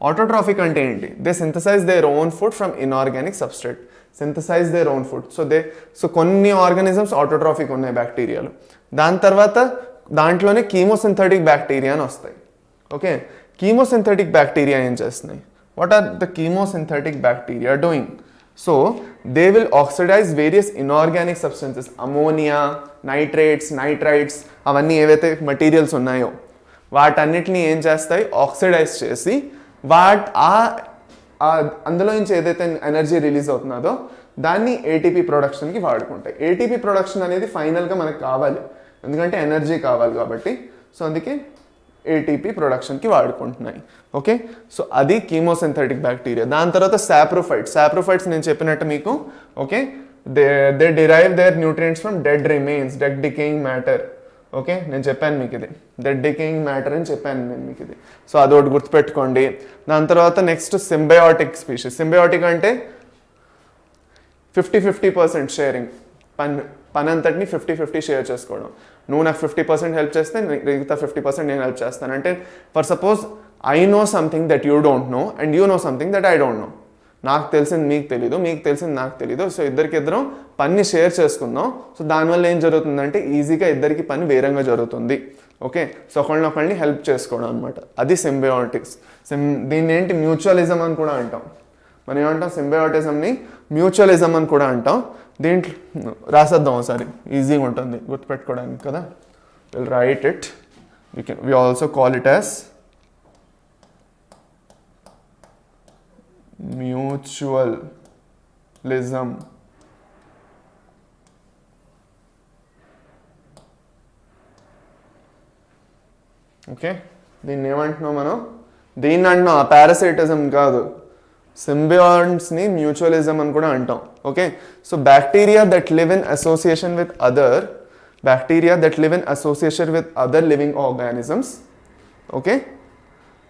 ఆటోట్రాఫిక్ అంటే ఏంటి? They synthesise their own food from inorganic substrate. Synthesise their own food. So కొన్ని ఆర్గానిజమ్స్ ఆటోట్రాఫిక్ ఉన్నాయి, బ్యాక్టీరియాలు. దాని తర్వాత దాంట్లోనే కీమోసింథటిక్ బ్యాక్టీరియా అని వస్తాయి. ఓకే, కీమోసింథటిక్ బ్యాక్టీరియా ఏం చేస్తున్నాయి? What are the chemosynthetic bacteria doing? So they will oxidise various inorganic substances, ammonia, nitrates, nitrites, అవన్నీ ఏవైతే మెటీరియల్స్ ఉన్నాయో వాటన్నిటిని ఏం చేస్తాయి? ఆక్సిడైజ్ చేసి అందులో నుంచి ఏదైతే ఎనర్జీ రిలీజ్ అవుతున్నదో దాన్ని ఏటీపీ ప్రొడక్షన్కి వాడుకుంటాయి. ఏటీపీ ప్రొడక్షన్ అనేది ఫైనల్గా మనకు కావాలి, ఎందుకంటే ఎనర్జీ కావాలి కాబట్టి. సో అందుకే ఏటీపీ ప్రొడక్షన్కి వాడుకుంటున్నాయి. ఓకే, సో అది కీమోసింథటిక్ బ్యాక్టీరియా. దాని తర్వాత సాప్రోఫైట్స్ నేను చెప్పినట్టు మీకు. Okay, they derive their nutrients from dead remains, dead decaying matter. Okay, నేను చెప్పాను మీకు ఇది డెడ్ డికేయింగ్ మ్యాటర్ అని చెప్పాను నేను మీకు ఇది. సో అదొకటి గుర్తుపెట్టుకోండి. దాని తర్వాత నెక్స్ట్ సింబయోటిక్ స్పీషీస్. సింబయోటిక్ అంటే 50-50% షేరింగ్, పని అంతటిని 50-50 షేర్ చేసుకోవడం. నువ్వు నాకు 50% హెల్ప్ చేస్తే మిగతా 50% నేను హెల్ప్ చేస్తాను. అంటే for suppose I know something that you don't know and you know something that I don't know. నాకు తెలిసింది మీకు తెలీదు, మీకు తెలిసింది నాకు తెలీదు. సో ఇద్దరం పని షేర్ చేసుకుందాం. సో దానివల్ల ఏం జరుగుతుందంటే ఈజీగా ఇద్దరికి పని వేరంగా జరుగుతుంది. ఓకే, సో ఒకళ్ళని హెల్ప్ చేసుకోవడం అనమాట, అది సింబయోటిక్స్. దీన్ని ఏంటి మ్యూచువలిజం అని కూడా అంటాం. మనం ఏమంటాం? సింబయోటిజంని మ్యూచువలిజం అని కూడా అంటాం. దీంట్లో రాసేద్దాం ఒకసారి, ఈజీగా ఉంటుంది గుర్తుపెట్టుకోవడానికి కదా. Will write it. we also call it as mutualism. Okay, దీన్ని ఏమంటున్నాం మనం? దీన్ని అంటున్నాం, పారాసైటిజం కాదు. సింబియాంట్స్ని మ్యూచువలిజం అని కూడా అంటాం. Okay, so bacteria that live in association with other living organisms. Okay,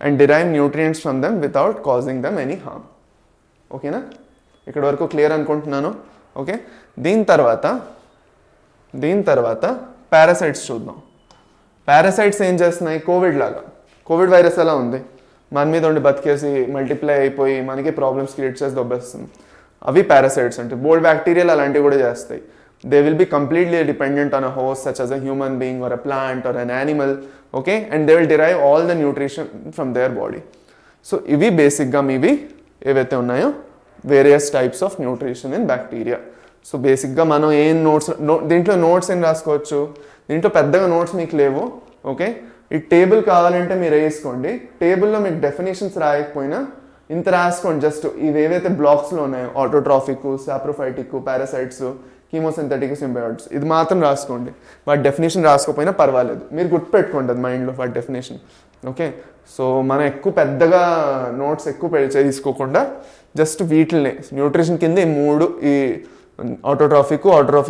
and derive nutrients from them without causing them any harm. ఓకేనా, ఇక్కడ వరకు క్లియర్ అనుకుంటున్నాను. ఓకే, దీని తర్వాత పారాసైట్స్ చూద్దాం. పారాసైట్స్ ఏం చేస్తున్నాయి? కోవిడ్ వైరస్ ఎలా ఉంది, మన మీద ఉండి బతికేసి మల్టిప్లై అయిపోయి మనకి ప్రాబ్లమ్స్ క్రియేట్ చేసి దొబ్బేస్తుంది. అవి పారాసైట్స్ అంటే. బోల్డ్ బ్యాక్టీరియాలు అలాంటివి కూడా చేస్తాయి. They will be completely dependent on a host such as a human being or a plant or an animal. Okay, and they will derive all the nutrition from their body. So ఇవి బేసిక్గా మీవి ఏవైతే ఉన్నాయో various types of nutrition in bacteria. So బేసిక్గా మనం ఏం దీంట్లో notes ఏం రాసుకోవచ్చు, దీంట్లో పెద్దగా నోట్స్ మీకు లేవు. ఓకే, ఈ టేబుల్ కావాలంటే మీరు వేసుకోండి. టేబుల్లో మీకు డెఫినేషన్స్ రాయకపోయినా ఇంత రాసుకోండి. జస్ట్ ఇవి ఏవైతే బ్లాక్స్లో ఉన్నాయో autotrophic, saprophytic, parasites, chemosynthetic, symbiotes, ఇది మాత్రం రాసుకోండి. వాటి డెఫినేషన్ రాసుకోకపోయినా పర్వాలేదు, మీరు గుర్తుపెట్టుకోండి అది మైండ్లో వాటి డెఫినేషన్. ఓకే, సో మనం పెద్దగా నోట్స్ ఎక్కువ తీసుకోకుండా జస్ట్ వీటిల్ని న్యూట్రిషన్ కింద ఈ 3 ఈ ఆటోట్రాఫిక్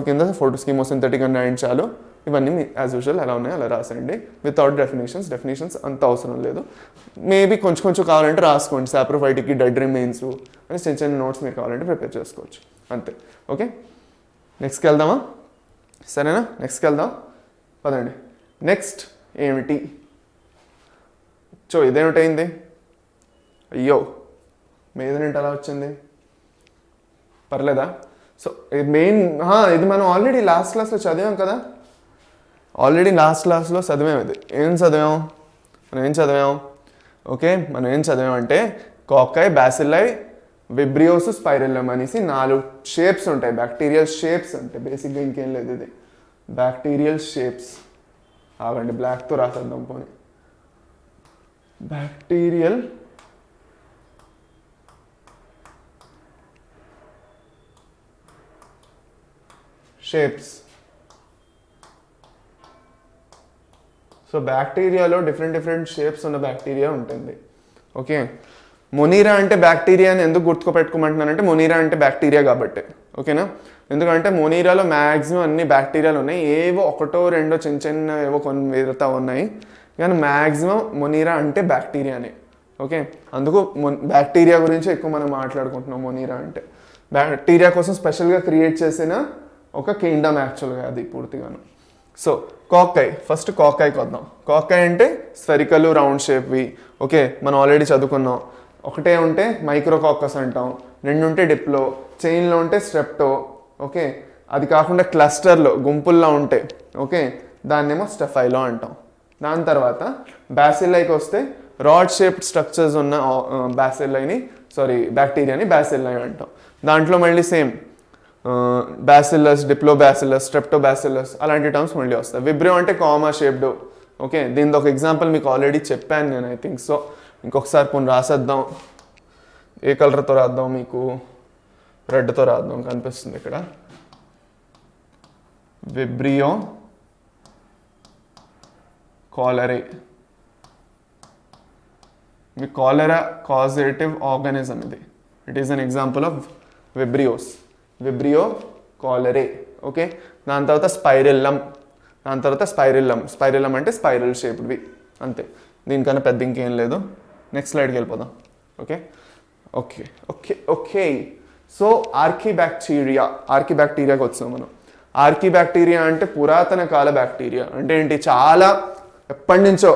కింద కీమోసింథటిక్ అని రాయించాలు. ఇవన్నీ యాజ్ యూజువల్ ఎలా ఉన్నాయో అలా రాసేయండి వితౌట్ డెఫినేషన్స్ అంత అవసరం లేదు. మేబీ కొంచెం కావాలంటే రాసుకోండి, సాప్రోఫైటిక్కి డెడ్ రిమైన్స్ అని చిన్న నోట్స్ మీరు కావాలంటే ప్రిపేర్ చేసుకోవచ్చు అంతే. ఓకే, నెక్స్ట్కి వెళ్దామా? సరేనా, నెక్స్ట్కి వెళ్దాం పదండి. నెక్స్ట్ ఏమిటి? ఇదేమిటైంది? అయ్యో, మీదనేంటి అలా వచ్చింది? పర్లేదా? సో మెయిన్ ఇది మనం ఆల్రెడీ లాస్ట్ క్లాస్లో చదివాం కదా. ఇది ఏం చదివాం? ఓకే, మనం ఏం చదివామంటే కాకాయ్, బ్యాసిల్లై, విబ్రియోస్, స్పైరిల్లం అనేసి 4 షేప్స్ ఉంటాయి, బ్యాక్టీరియల్ షేప్స్ అంటే. బేసిక్గా ఇంకేం లేదు, ఇది బ్యాక్టీరియల్ షేప్స్. ఆగండి, బ్లాక్తో రాసేద్దాం పోనీ. Bacterial shapes. సో బ్యాక్టీరియాలో డిఫరెంట్ షేప్స్ ఉన్న బ్యాక్టీరియా ఉంటుంది. ఓకే, మొనీరా అంటే బ్యాక్టీరియా అని ఎందుకు గుర్తుపెట్టుకోమంటున్నానంటే మొనీరా అంటే బ్యాక్టీరియా కాబట్టి. ఓకేనా, ఎందుకంటే మొనీరాలో మ్యాక్సిమం అన్ని బ్యాక్టీరియాలు ఉన్నాయి, ఏవో 1-2 చిన్న ఏవో కొన్ని మిగతా ఉన్నాయి, కానీ మ్యాక్సిమం మొనీరా అంటే బ్యాక్టీరియానే. ఓకే, అందుకు బ్యాక్టీరియా గురించి ఎక్కువ మనం మాట్లాడుకుంటున్నాం. మొనీరా అంటే బ్యాక్టీరియా కోసం స్పెషల్గా క్రియేట్ చేసిన ఒక కింగ్డమ్ యాక్చువల్గా అది పూర్తిగాను. సో కాకాయ్, ఫస్ట్ కాకాయ్కి వద్దాం. కాకాయ్ అంటే స్ఫెరికల్ రౌండ్ షేప్వి. ఓకే, మనం ఆల్రెడీ చదువుకున్నాం. ఒకటే ఉంటే మైక్రోకాకస్ అంటాం, 2 ఉంటే డిప్లో, చైన్లో ఉంటే స్ట్రెప్టో. ఓకే, అది కాకుండా క్లస్టర్లో గుంపుల్లో ఉంటాయి. ఓకే, దాన్నేమో స్టెఫైలో అంటాం. దాని తర్వాత బ్యాసిల్లైకి వస్తే రాడ్ షేప్డ్ స్ట్రక్చర్స్ ఉన్న బ్యాక్టీరియాని బ్యాసిల్లై అంటాం. దాంట్లో మళ్ళీ సేమ్ బ్యాసిల్లస్, డిప్లోబ్యాసిల్లస్, స్ట్రెప్టోబ్యాసిల్లస్ అలాంటి టర్మ్స్ మళ్ళీ వస్తాయి. విబ్రియో అంటే కామా షేప్డ్. ఓకే, దీనిది ఒక ఎగ్జాంపుల్ మీకు ఆల్రెడీ చెప్పాను నేను, ఐ థింక్ సో. ఇంకొకసారి కొన్ని రాసేద్దాం. ఏ కలర్తో రాద్దాం? మీకు రెడ్తో రాద్దాం, కనిపిస్తుంది ఇక్కడ. Vibrio cholerae. మీ కాలరా కాజేటివ్ ఆర్గానిజం ఇది. It is an example of Vibrio cholerae. Okay, దాని తర్వాత స్పైరిల్లం. స్పైరిల్లం అంటే స్పైరల్ షేప్డ్వి అంతే, దీనికన్నా పెద్ద ఇంకేం లేదు. నెక్స్ట్ స్లైడ్కి వెళ్ళిపోదాం. ఓకే. సో ఆర్కీబ్యాక్టీరియాకి వచ్చాం మనం. ఆర్కీబ్యాక్టీరియా అంటే పురాతన కాల బ్యాక్టీరియా. అంటే ఏంటి? చాలా ఎప్పటి నుంచో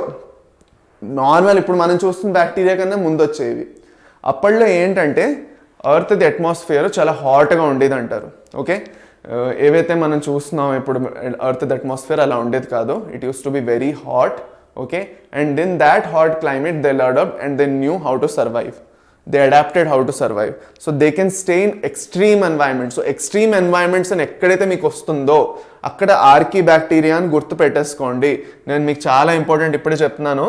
నార్మల్ ఇప్పుడు మనం చూస్తున్న బ్యాక్టీరియా కన్నా ముందు వచ్చేవి. అప్పట్లో ఏంటంటే ఎర్త్ అట్మాస్ఫియర్ చాలా హాట్గా ఉండేది అంటారు. ఓకే, ఏవైతే మనం చూస్తున్నాం ఇప్పుడు ఎర్త్ అట్మాస్ఫియర్ అలా ఉండేది కాదు. It use to be very hot. Okay, and in that hot climate they learned and they knew how to survive. They adapted how to survive. So they can stay in extreme environments. So extreme environments అని ఎక్కడైతే మీకు వస్తుందో అక్కడ ఆర్కీబ్యాక్టీరియా అని గుర్తు పెట్టేసుకోండి. నేను మీకు చాలా ఇంపార్టెంట్ ఇప్పుడే చెప్తున్నాను,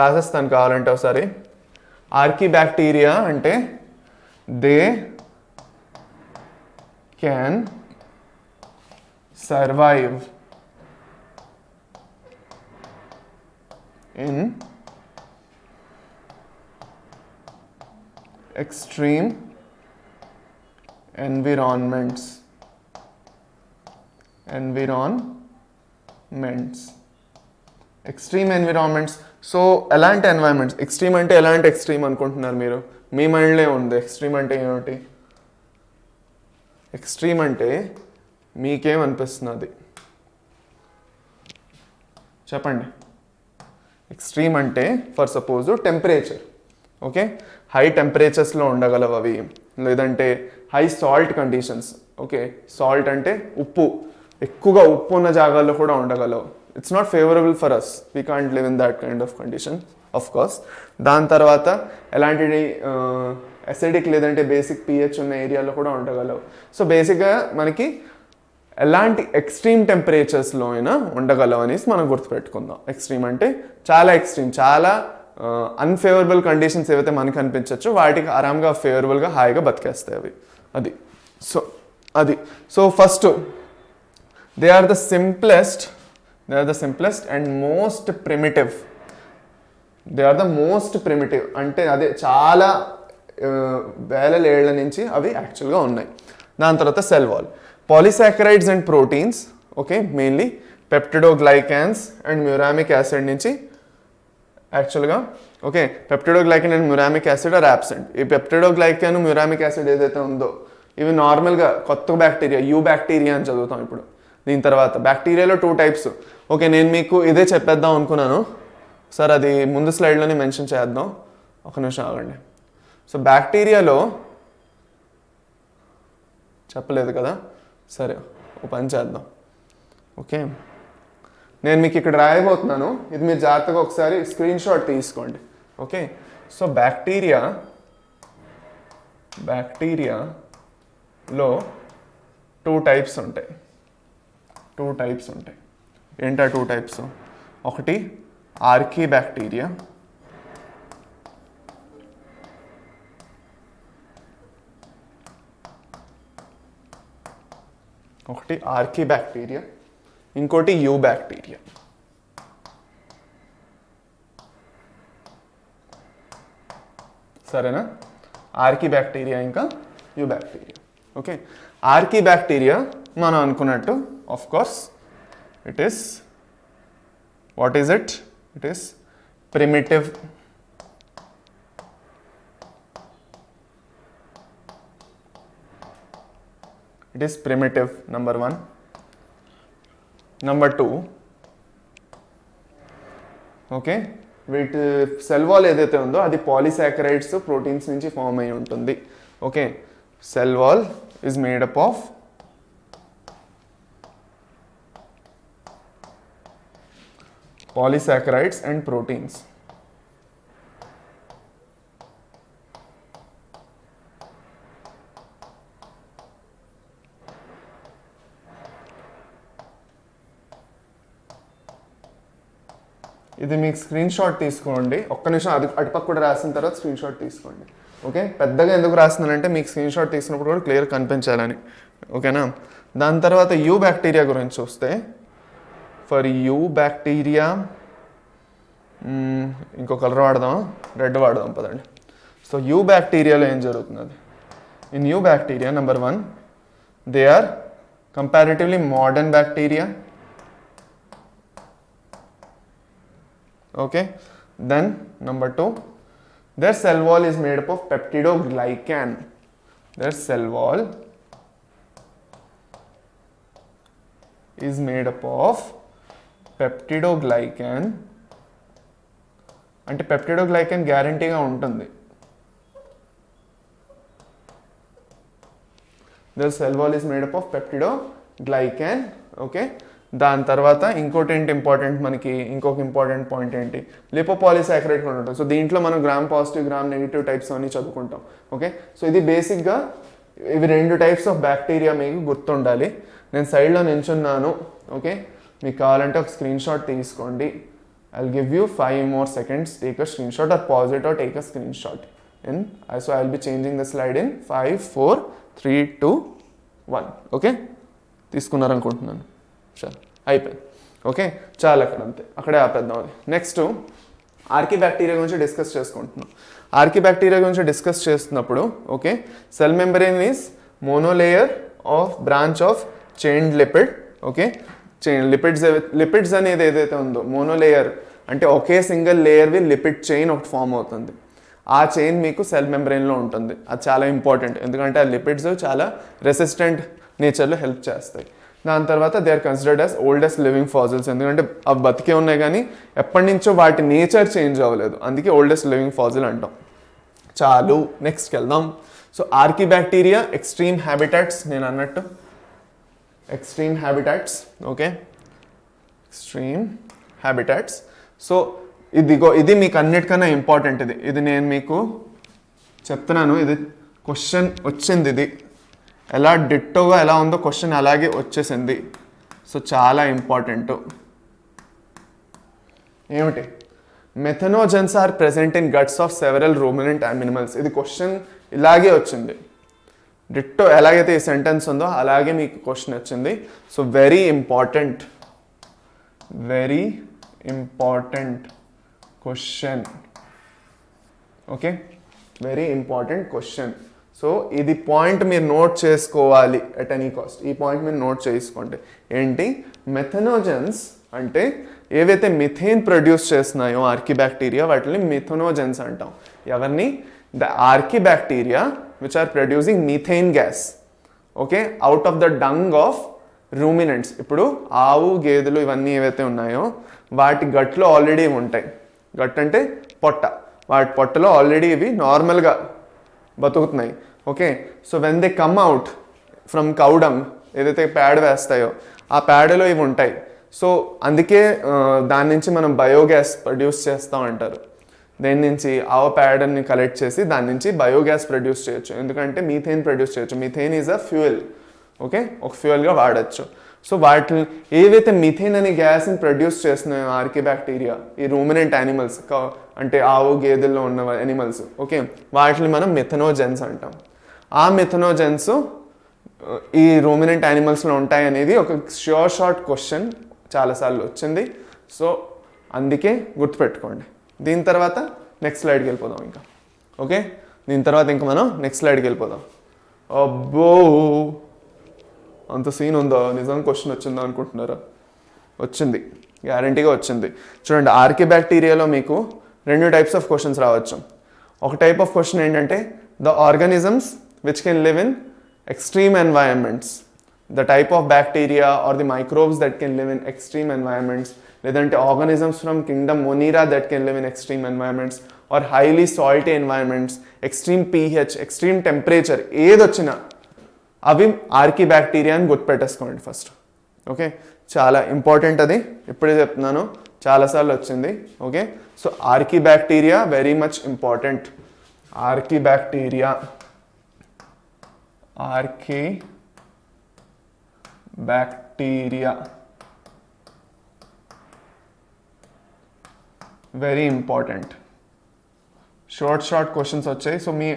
రాసేస్తాను కావాలంటే ఒకసారి. ఆర్కీబ్యాక్టీరియా అంటే they can survive in extreme environments. Extreme environments. So ఎలాంటి ఎన్వైరన్మెంట్స్? ఎక్స్ట్రీమ్ అంటే ఎలాంటి ఎక్స్ట్రీమ్ అనుకుంటున్నారు మీరు? మీ మైండ్లో ఉంది ఎక్స్ట్రీమ్ అంటే ఏమిటి? ఎక్స్ట్రీమ్ అంటే మీకేమనిపిస్తున్నది చెప్పండి. ఎక్స్ట్రీమ్ అంటే for suppose temperature. Okay, high టెంపరేచర్స్లో ఉండగలవు అవి, లేదంటే high salt conditions. Okay, salt అంటే ఉప్పు, ఎక్కువగా ఉప్పు ఉన్న జాగాల్లో కూడా ఉండగలవు. It's not favourable for us, we can't live in that kind of condition of course. దాని తర్వాత ఎలాంటి అసిడిక్ లేదంటే బేసిక్ pH ఉన్న ఏరియాలో కూడా ఉండగలవు. సో బేసిక్గా మనకి ఎలాంటి ఎక్స్ట్రీమ్ టెంపరేచర్స్లో అయినా ఉండగలవు అనేసి మనం గుర్తుపెట్టుకుందాం. ఎక్స్ట్రీమ్ అంటే చాలా ఎక్స్ట్రీమ్, చాలా అన్ఫేవరబుల్ కండిషన్స్ ఏవైతే మనకు అనిపించవచ్చు వాటికి ఆరాంగా ఫేవరబుల్గా హాయిగా బతికేస్తాయి అవి. అది so first they are the simplest and most primitive. అంటే అదే చాలా వేల ఏళ్ల నుంచి అవి యాక్చువల్గా ఉన్నాయి. దాని తర్వాత cell wall, polysaccharides and proteins, okay, mainly peptidoglycans and muramic acid నుంచి యాక్చువల్గా, okay, peptidoglycan and muramic acid are absent. ఈ పెప్టిడోగ్లైకాన్ మ్యూరామిక్ యాసిడ్ ఏదైతే ఉందో ఇవి నార్మల్గా కొత్త బ్యాక్టీరియా, యూ బ్యాక్టీరియా అని చదువుతాం ఇప్పుడు. దీని తర్వాత బ్యాక్టీరియాలో 2 టైప్స్. ఓకే, నేను మీకు ఇదే చెప్పేద్దాం అనుకున్నాను సార్, అది ముందు స్లైడ్లోనే మెన్షన్ చేద్దాం, ఒక నిమిషం ఆగండి. సో బ్యాక్టీరియాలో చెప్పలేదు కదా, సరే ఓ పని చేద్దాం. ఓకే, నేను మీకు ఇక్కడ రాయబోతున్నాను, ఇది మీరు జాగ్రత్తగా ఒకసారి స్క్రీన్ షాట్ తీసుకోండి. ఓకే, సో బ్యాక్టీరియాలో 2 టైప్స్ ఉంటాయి. ఏంటా 2 టైప్స్? ఒకటి ఆర్కీ బ్యాక్టీరియా, ఇంకోటి యూ బ్యాక్టీరియా. సరేనా? ఆర్కీ బ్యాక్టీరియా ఇంకా you bacteria. Okay, archaea bacteria మనం అనుకున్నట్టు of course it is primitive. It is primitive, number 1. Number 2, okay, వీటి సెల్ వాల్ ఏదైతే ఉందో అది పాలిసాకరైడ్స్, ప్రోటీన్స్ నుంచి ఫామ్ అయి ఉంటుంది. Okay, cell wall is made up of polysaccharides and proteins. ఇది మీకు స్క్రీన్ షాట్ తీసుకోండి, ఒక్క నిమిషం అటుపక్క కూడా రాసిన తర్వాత స్క్రీన్ షాట్ తీసుకోండి. ఓకే, పెద్దగా ఎందుకు రాస్తున్నానంటే మీకు స్క్రీన్ షాట్ తీసినప్పుడు కూడా క్లియర్ కనిపించాలని. ఓకేనా? దాని తర్వాత యూ బ్యాక్టీరియా గురించి చూస్తే, ఫర్ యూ బ్యాక్టీరియా ఇంకో కలర్ వాడదాం, రెడ్ వాడదాం పదండి. సో యూ బ్యాక్టీరియాలో ఏం జరుగుతుంది? In eubacteria, number 1, they are comparatively modern bacteria. Okay, then number 2, their cell wall is made up of peptidoglycan. Their cell wall is made up of peptidoglycan. అంటే peptidoglycan గ్యారంటీగా ఉంటుంది. Their cell wall is made up of peptidoglycan. Okay, దాని తర్వాత ఇంకోటి ఏంటి important, మనకి ఇంకొక important point ఏంటి, లిపోపాలిసాకరైడ్ కూడా ఉంటుంది. సో దీంట్లో మనం gram positive, gram negative types అన్ని చదువుకుంటాం. ఓకే, సో ఇది బేసిక్గా ఇవి 2 టైప్స్ ఆఫ్ బ్యాక్టీరియా మీకు గుర్తుండాలి. నేను సైడ్లో నించున్నాను. ఓకే, మీకు కావాలంటే ఒక స్క్రీన్ షాట్ తీసుకోండి. I'll give you 5 more seconds, take a screenshot or pause it or take a screenshot. So I'll be changing the slide in 5, 4, 3, 2, 1. Okay, తీసుకున్నారనుకుంటున్నాను. సరే, అయిపోయింది. ఓకే, చాలా అక్కడ అంతే, అక్కడే ఆపేద్దాం. అది నెక్స్ట్ ఆర్కీ బ్యాక్టీరియా గురించి డిస్కస్ చేసుకుంటున్నాం. ఆర్కీ బ్యాక్టీరియా గురించి డిస్కస్ చేస్తున్నప్పుడు, okay, cell membrane is monolayer of branch of chained lipid. Okay, lipids అనేది ఏదైతే ఉందో, మోనోలేయర్ అంటే ఒకే సింగిల్ లేయర్వి లిపిడ్ చైన్ ఒకటి ఫామ్ అవుతుంది. ఆ చైన్ మీకు సెల్ మెంబ్రెయిన్లో ఉంటుంది. అది చాలా ఇంపార్టెంట్, ఎందుకంటే ఆ లిపిడ్స్ చాలా రెసిస్టెంట్ నేచర్లో హెల్ప్ చేస్తాయి. దాని తర్వాత they are considered as oldest living fossils, ఎందుకంటే అవి బతికే ఉన్నాయి కానీ ఎప్పటి నుంచో వాటి నేచర్ చేంజ్ అవ్వలేదు, అందుకే ఓల్డెస్ట్ లివింగ్ ఫాసిల్ అంటాం. చాలు, నెక్స్ట్కి వెళ్దాం. So archaea bacteria extreme habitats, నేను అన్నట్టు extreme habitats. Okay, extreme habitats. So ఇది మీకు అన్నిటికన్నా ఇంపార్టెంట్. ఇది నేను మీకు చెప్తున్నాను. ఇది క్వశ్చన్ వచ్చింది. ఇది ఎలా డిట్టోగా ఎలా ఉందో క్వశ్చన్ అలాగే వచ్చేసింది. సో చాలా ఇంపార్టెంట్. ఏమిటి? Methanogens are present in guts of several ruminant animals. ఇది క్వశ్చన్ ఇలాగే వచ్చింది. డిట్టో ఎలాగైతే ఈ సెంటెన్స్ ఉందో అలాగే మీకు క్వశ్చన్ వచ్చింది. So very important question. Okay, very important question. So ఇది పాయింట్ మీరు నోట్ చేసుకోవాలి ఎట్ ఎనీ కాస్ట్. ఈ పాయింట్ మీరు నోట్ చేసుకోండి. ఏంటి? మెథనోజన్స్ అంటే ఏవైతే మిథేన్ ప్రొడ్యూస్ చేస్తున్నాయో ఆర్కిబ్యాక్టీరియా, వాటిని మిథనోజన్స్ అంటాం. ఎవరిని? The archaebacteria which are producing methane gas, okay, out of the dung of ruminants. ఇప్పుడు ఆవు, గేదెలు ఇవన్నీ ఏవైతే ఉన్నాయో వాటి గట్లో ఆల్రెడీ ఉంటాయి. గట్ అంటే పొట్ట. వాటి పొట్టలో ఆల్రెడీ ఇవి నార్మల్గా బతుకుతున్నాయి. Okay, so when they come out from cow dung, ఏదైతే పేడ వేస్తాయో ఆ పేడలో ఇవి ఉంటాయి. సో అందుకే దాని నుంచి మనం బయోగ్యాస్ ప్రొడ్యూస్ చేస్తూ ఉంటారు. దేని నుంచి? ఆవు పేడని కలెక్ట్ చేసి దాని నుంచి బయోగ్యాస్ ప్రొడ్యూస్ చేయొచ్చు. ఎందుకంటే మీథేన్ ప్రొడ్యూస్ చేయొచ్చు. Methane is a fuel. Okay, ఒక ఫ్యూయల్గా వాడచ్చు. సో వాటిని ఏవైతే మిథేన్ అనే గ్యాస్ని ప్రొడ్యూస్ చేస్తున్నాయో ఆర్కిబ్యాక్టీరియా, ఈ రూమినెంట్ యానిమల్స్ అంటే ఆవు, గేదెల్లో ఉన్న యానిమల్స్, ఓకే, వాటిని మనం మిథనోజెన్స్ అంటాం. ఆ మిథనోజెన్స్ ఈ రూమినెంట్ యానిమల్స్లో ఉంటాయి అనేది ఒక షార్ట్ క్వశ్చన్ చాలాసార్లు వచ్చింది. సో అందుకే గుర్తుపెట్టుకోండి. దీని తర్వాత నెక్స్ట్ స్లైడ్కి వెళ్ళిపోదాం ఇంకా. ఓకే, దీని తర్వాత ఇంకా మనం నెక్స్ట్ స్లైడ్కి వెళ్ళిపోదాం. అబ్బో, అంత సీన్ ఉందో? నిజంగా క్వశ్చన్ వచ్చిందో అనుకుంటున్నారా? వచ్చింది, గ్యారంటీగా వచ్చింది. చూడండి, ఆర్కిబ్యాక్టీరియాలో మీకు 2 టైప్స్ ఆఫ్ క్వశ్చన్స్ రావచ్చు. ఒక టైప్ ఆఫ్ క్వశ్చన్ ఏంటంటే the organisms which can live in extreme environments, the type of bacteria or the microbes that can live in extreme environments, లేదంటే organisms from kingdom Monera that can live in extreme environments or highly salty environments, extreme pH, extreme temperature, ఏదొచ్చినా అవి archaebacteria అని గుర్తుపెట్టేసుకోండి first. Okay, చాలా important. అది ఇప్పుడే చెప్తున్నాను, చాలాసార్లు వచ్చింది. Okay, so archaebacteria very much important. Archaebacteria very important. Short questions వచ్చాయి. సో మీ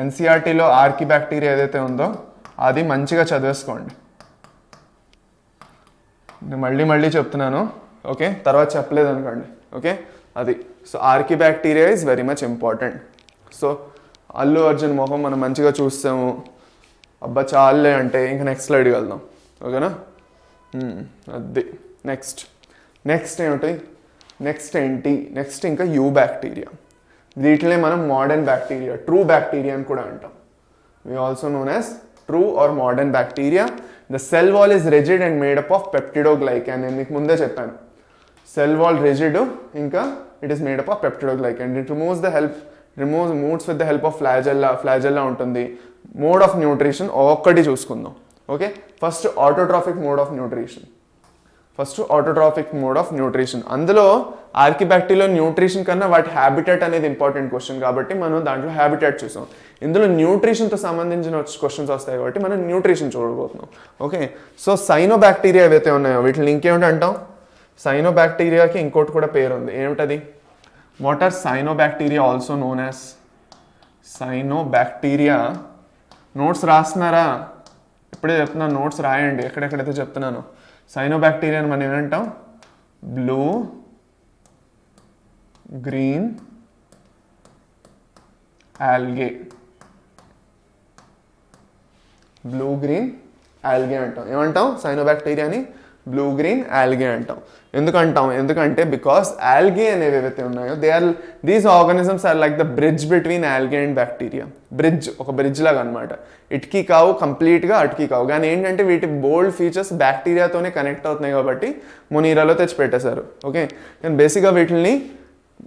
ఎన్సీఆర్టీలో ఆర్కిబ్యాక్టీరియా ఏదైతే ఉందో అది మంచిగా చదివేసుకోండి. నేను మళ్ళీ చెప్తున్నాను. ఓకే, తర్వాత చెప్పలేదు అనుకోండి. ఓకే, అది. So archaebacteria is very much important. So Allu Arjun మొహం మనం మంచిగా చూస్తాము, అబ్బా చాలే అంటే ఇంకా నెక్స్ట్ స్లైడ్కి వెళ్దాం. ఓకేనా? అది నెక్స్ట్ ఏమిటి? నెక్స్ట్ ఇంకా యూ బ్యాక్టీరియా. వీటినే మనం మోడర్న్ బ్యాక్టీరియా, ట్రూ బ్యాక్టీరియా అని కూడా అంటాం. We also known as true or modern bacteria. The cell wall is rigid and made up of peptidoglycan. నేను మీకు ముందే చెప్పాను, సెల్ వాల్ రిజిడ్, ఇంకా it is made up of peptidoglycan. It removes moves with the help of flagella ఉంటుంది. Mode of nutrition ఒక్కటి చూసుకుందాం. Okay, first autotrophic mode of nutrition. అందులో ఆర్కిబ్యాక్టీరియాలో న్యూట్రిషన్ కన్నా వాటి హ్యాబిటేట్ అనేది ఇంపార్టెంట్ క్వశ్చన్ కాబట్టి మనం దాంట్లో హ్యాబిటేట్ చూసాం. ఇందులో న్యూట్రిషన్తో సంబంధించిన క్వశ్చన్స్ వస్తాయి కాబట్టి మనం న్యూట్రిషన్ చూడబోతున్నాం. ఓకే, సో సైనోబ్యాక్టీరియా ఏవైతే ఉన్నాయో వీటిని ఇంకేమిటి అంటాం? సైనోబ్యాక్టీరియాకి ఇంకోటి కూడా పేరు ఉంది. ఏమిటది? What are cyanobacteria also known as? Cyanobacteria notes రాస్తున్నారా? ఇప్పుడే చెప్తున్నాను, నోట్స్ రాయండి ఎక్కడెక్కడైతే చెప్తున్నాను. సైనోబ్యాక్టీరియాని మనం ఏమంటాం? బ్లూ గ్రీన్ ఆల్గే అంటాం. ఏమంటాం? సైనోబ్యాక్టీరియాని బ్లూ గ్రీన్ ఆల్గే అంటాం. ఎందుకంటే బికాస్ ఆల్గే అనేవి ఏవైతే ఉన్నాయో these organisms are like the bridge between algae and bacteria. ఒక బ్రిడ్జ్ లాగా అనమాట. ఇటుకి కావు, కంప్లీట్గా అటుకి కావు. కానీ ఏంటంటే వీటి బోల్డ్ ఫీచర్స్ బ్యాక్టీరియాతోనే కనెక్ట్ అవుతున్నాయి కాబట్టి మొనీరాలో తెచ్చిపెట్టేశారు. ఓకే, కానీ బేసిక్గా వీటిని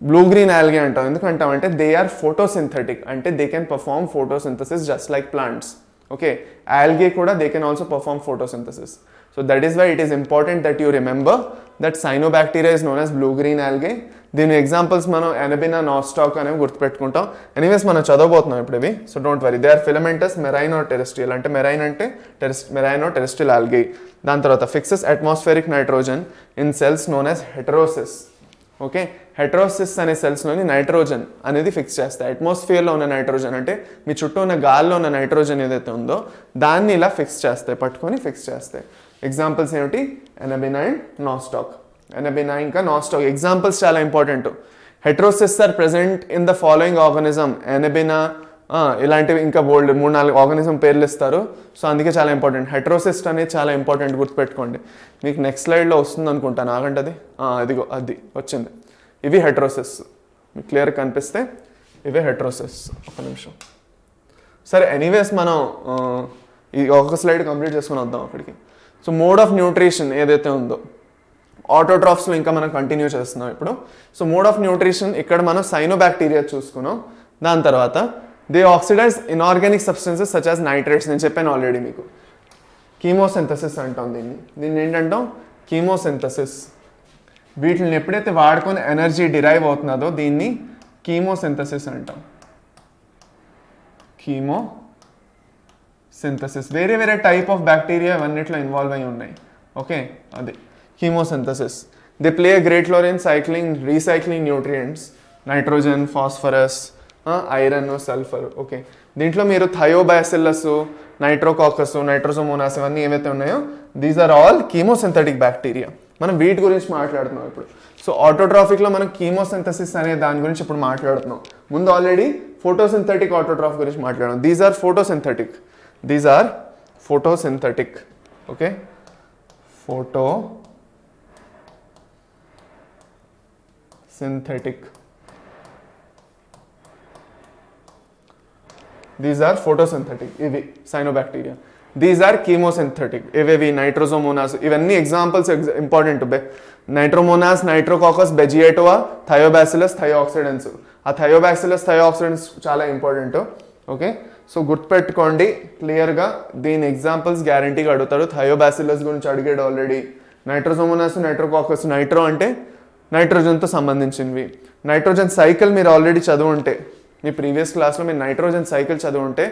బ్లూ గ్రీన్ ఆల్గే అంటాం. ఎందుకంటామంటే దే ఆర్ ఫోటోసింథెటిక్, అంటే they can perform photosynthesis just like plants. Okay, algae kuda they can also perform photosynthesis. So that is why it is important that you remember that cyanobacteria is known as blue green algae, దీని examples మనం ఎనబినా Nasdaq అనేవి గుర్తుపెట్టుకుంటాం. Anyways మనం చదవబోతున్నాం ఇప్పుడు ఇవి. So don't worry, they are filamentous marine or terrestrial. అంటే marine అంటే marine or terrestrial algae. దాని తర్వాత fixes atmospheric nitrogen in cells known as heterocysts. Okay, heterocysts అనే సెల్స్లోని నైట్రోజన్ అనేది ఫిక్స్ చేస్తాయి. అట్మాస్ఫియర్లో ఉన్న నైట్రోజన్ అంటే మీ చుట్టూ ఉన్న గాల్లో ఉన్న నైట్రోజన్ ఏదైతే ఉందో దాన్ని ఇలా ఫిక్స్ చేస్తాయి, పట్టుకొని ఫిక్స్ చేస్తాయి. ఎగ్జాంపుల్స్ ఏమిటి? ఎనబినా అండ్ నాస్టాక్. ఎనబినా ఇంకా నాస్టాక్ ఎగ్జాంపుల్స్ చాలా important. Heterocysts are present in the following organism. Anabaena ఇలాంటివి ఇంకా బోల్డ్ 3-4 ఆర్గానిజం పేర్లు ఇస్తారు. సో అందుకే చాలా ఇంపార్టెంట్. హెటరోసిస్ట్ అనేది చాలా ఇంపార్టెంట్, గుర్తుపెట్టుకోండి. మీకు నెక్స్ట్ స్లైడ్లో వస్తుంది అనుకుంటాను, ఆగండి. అదిగో అది వచ్చింది. ఇవి హెటరోసిస్. మీకు క్లియర్ కనిపిస్తే ఇవే హెటరోసిస్. ఒక నిమిషం. సరే, ఎనీవేస్ మనం ఈ ఒక స్లైడ్ కంప్లీట్ చేసుకుని వద్దాం అక్కడికి. సో మోడ్ ఆఫ్ న్యూట్రిషన్ ఏదైతే ఉందో ఆటోట్రాఫ్స్లో ఇంకా మనం కంటిన్యూ చేస్తున్నాం ఇప్పుడు. సో మోడ్ ఆఫ్ న్యూట్రిషన్ ఇక్కడ మనం సైనోబాక్టీరియా చూసుకున్నాం. దాని తర్వాత they oxidise inorganic substances such as nitrates. నేను చెప్పాను ఆల్రెడీ మీకు. కీమోసింథసిస్ అంటాం దీన్ని ఏంటంటాం? కీమోసింథసిస్. వీటిని ఎప్పుడైతే వాడుకొని ఎనర్జీ డిరైవ్ అవుతున్నదో దీన్ని కీమోసింథసిస్ అంటాం. కీమోసింథసిస్ వేరే వేరే టైప్ ఆఫ్ బ్యాక్టీరియా ఇవన్నిట్లో ఇన్వాల్వ్ అయి ఉన్నాయి. ఓకే, అది chemosynthesis. They play a great role in recycling nutrients, nitrogen, phosphorus, iron, sulphur. Okay, దీంట్లో మీరు థయోబాసిల్లస్, నైట్రోకాకస్, నైట్రోజోమోనాస్ ఇవన్నీ ఏవైతే ఉన్నాయో these are all chemosynthetic bacteria. మనం వీటి గురించి మాట్లాడుతున్నాం ఇప్పుడు. సో ఆటోట్రాఫిక్లో మనం కీమోసింథసిస్ అనే దాని గురించి ఇప్పుడు మాట్లాడుతున్నాం. ముందు ఆల్రెడీ ఫోటోసింథటిక్ ఆటోట్రాఫ్ గురించి మాట్లాడాం. These are photosynthetic. Okay, photosynthetic. These are photosynthetic. ఇవి సైనోబాక్టీరియా. These are chemosynthetic. ఇవేవి నైట్రోజోమోనాస్. ఇవన్నీ ఎగ్జాంపుల్స్ ఇంపార్టెంట్. నైట్రోమోనాస్, నైట్రోకాకస్, బెజియేటోవా, థయోబాసిలస్, థయోఆక్సిడెన్స్. ఆ థయోబాసిలస్, థయోఆక్సిడెన్స్ చాలా ఇంపార్టెంట్. ఓకే, సో గుర్తుపెట్టుకోండి క్లియర్గా. దీని ఎగ్జాంపుల్స్ గ్యారంటీగా అడుగుతాడు. థయోబాసిలస్ గురించి అడిగాడు ఆల్రెడీ. నైట్రోజోమోనాస్, నైట్రోకాకస్. నైట్రో అంటే నైట్రోజన్తో సంబంధించినవి. నైట్రోజన్ సైకిల్ మీరు ఆల్రెడీ చదువుంటే, మీ ప్రీవియస్ క్లాస్లో మీరు నైట్రోజన్ సైకిల్ చదువుంటే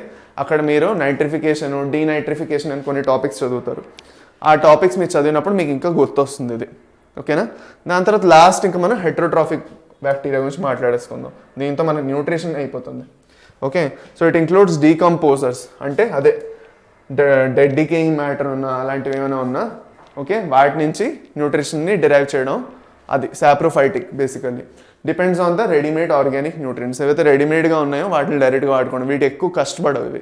అక్కడ మీరు నైట్రిఫికేషన్, డీనైట్రిఫికేషన్ అని కొన్ని టాపిక్స్ చదువుతారు. ఆ టాపిక్స్ మీరు చదివినప్పుడు మీకు ఇంకా గుర్తొస్తుంది ఇది. ఓకేనా? దాని తర్వాత లాస్ట్ ఇంకా మనం హెటరోట్రాఫిక్ బ్యాక్టీరియా గురించి మాట్లాడేసుకుందాం. దీంతో మనకు న్యూట్రిషన్ అయిపోతుంది. Okay, so it includes decomposers. అంటే అదే డెడ్ డికేయింగ్ మ్యాటర్ ఉన్నా అలాంటివి ఏమైనా ఉన్నా ఓకే వాటి నుంచి న్యూట్రిషన్ని డిరైవ్ చేయడం. అది saprophytic basically. Depends on the readymade organic nutrients. ఏవైతే రెడీమేడ్గా ఉన్నాయో వాటిని డైరెక్ట్గా వాడుకోండి. వీటి ఎక్కువ కష్టపడవు ఇవి.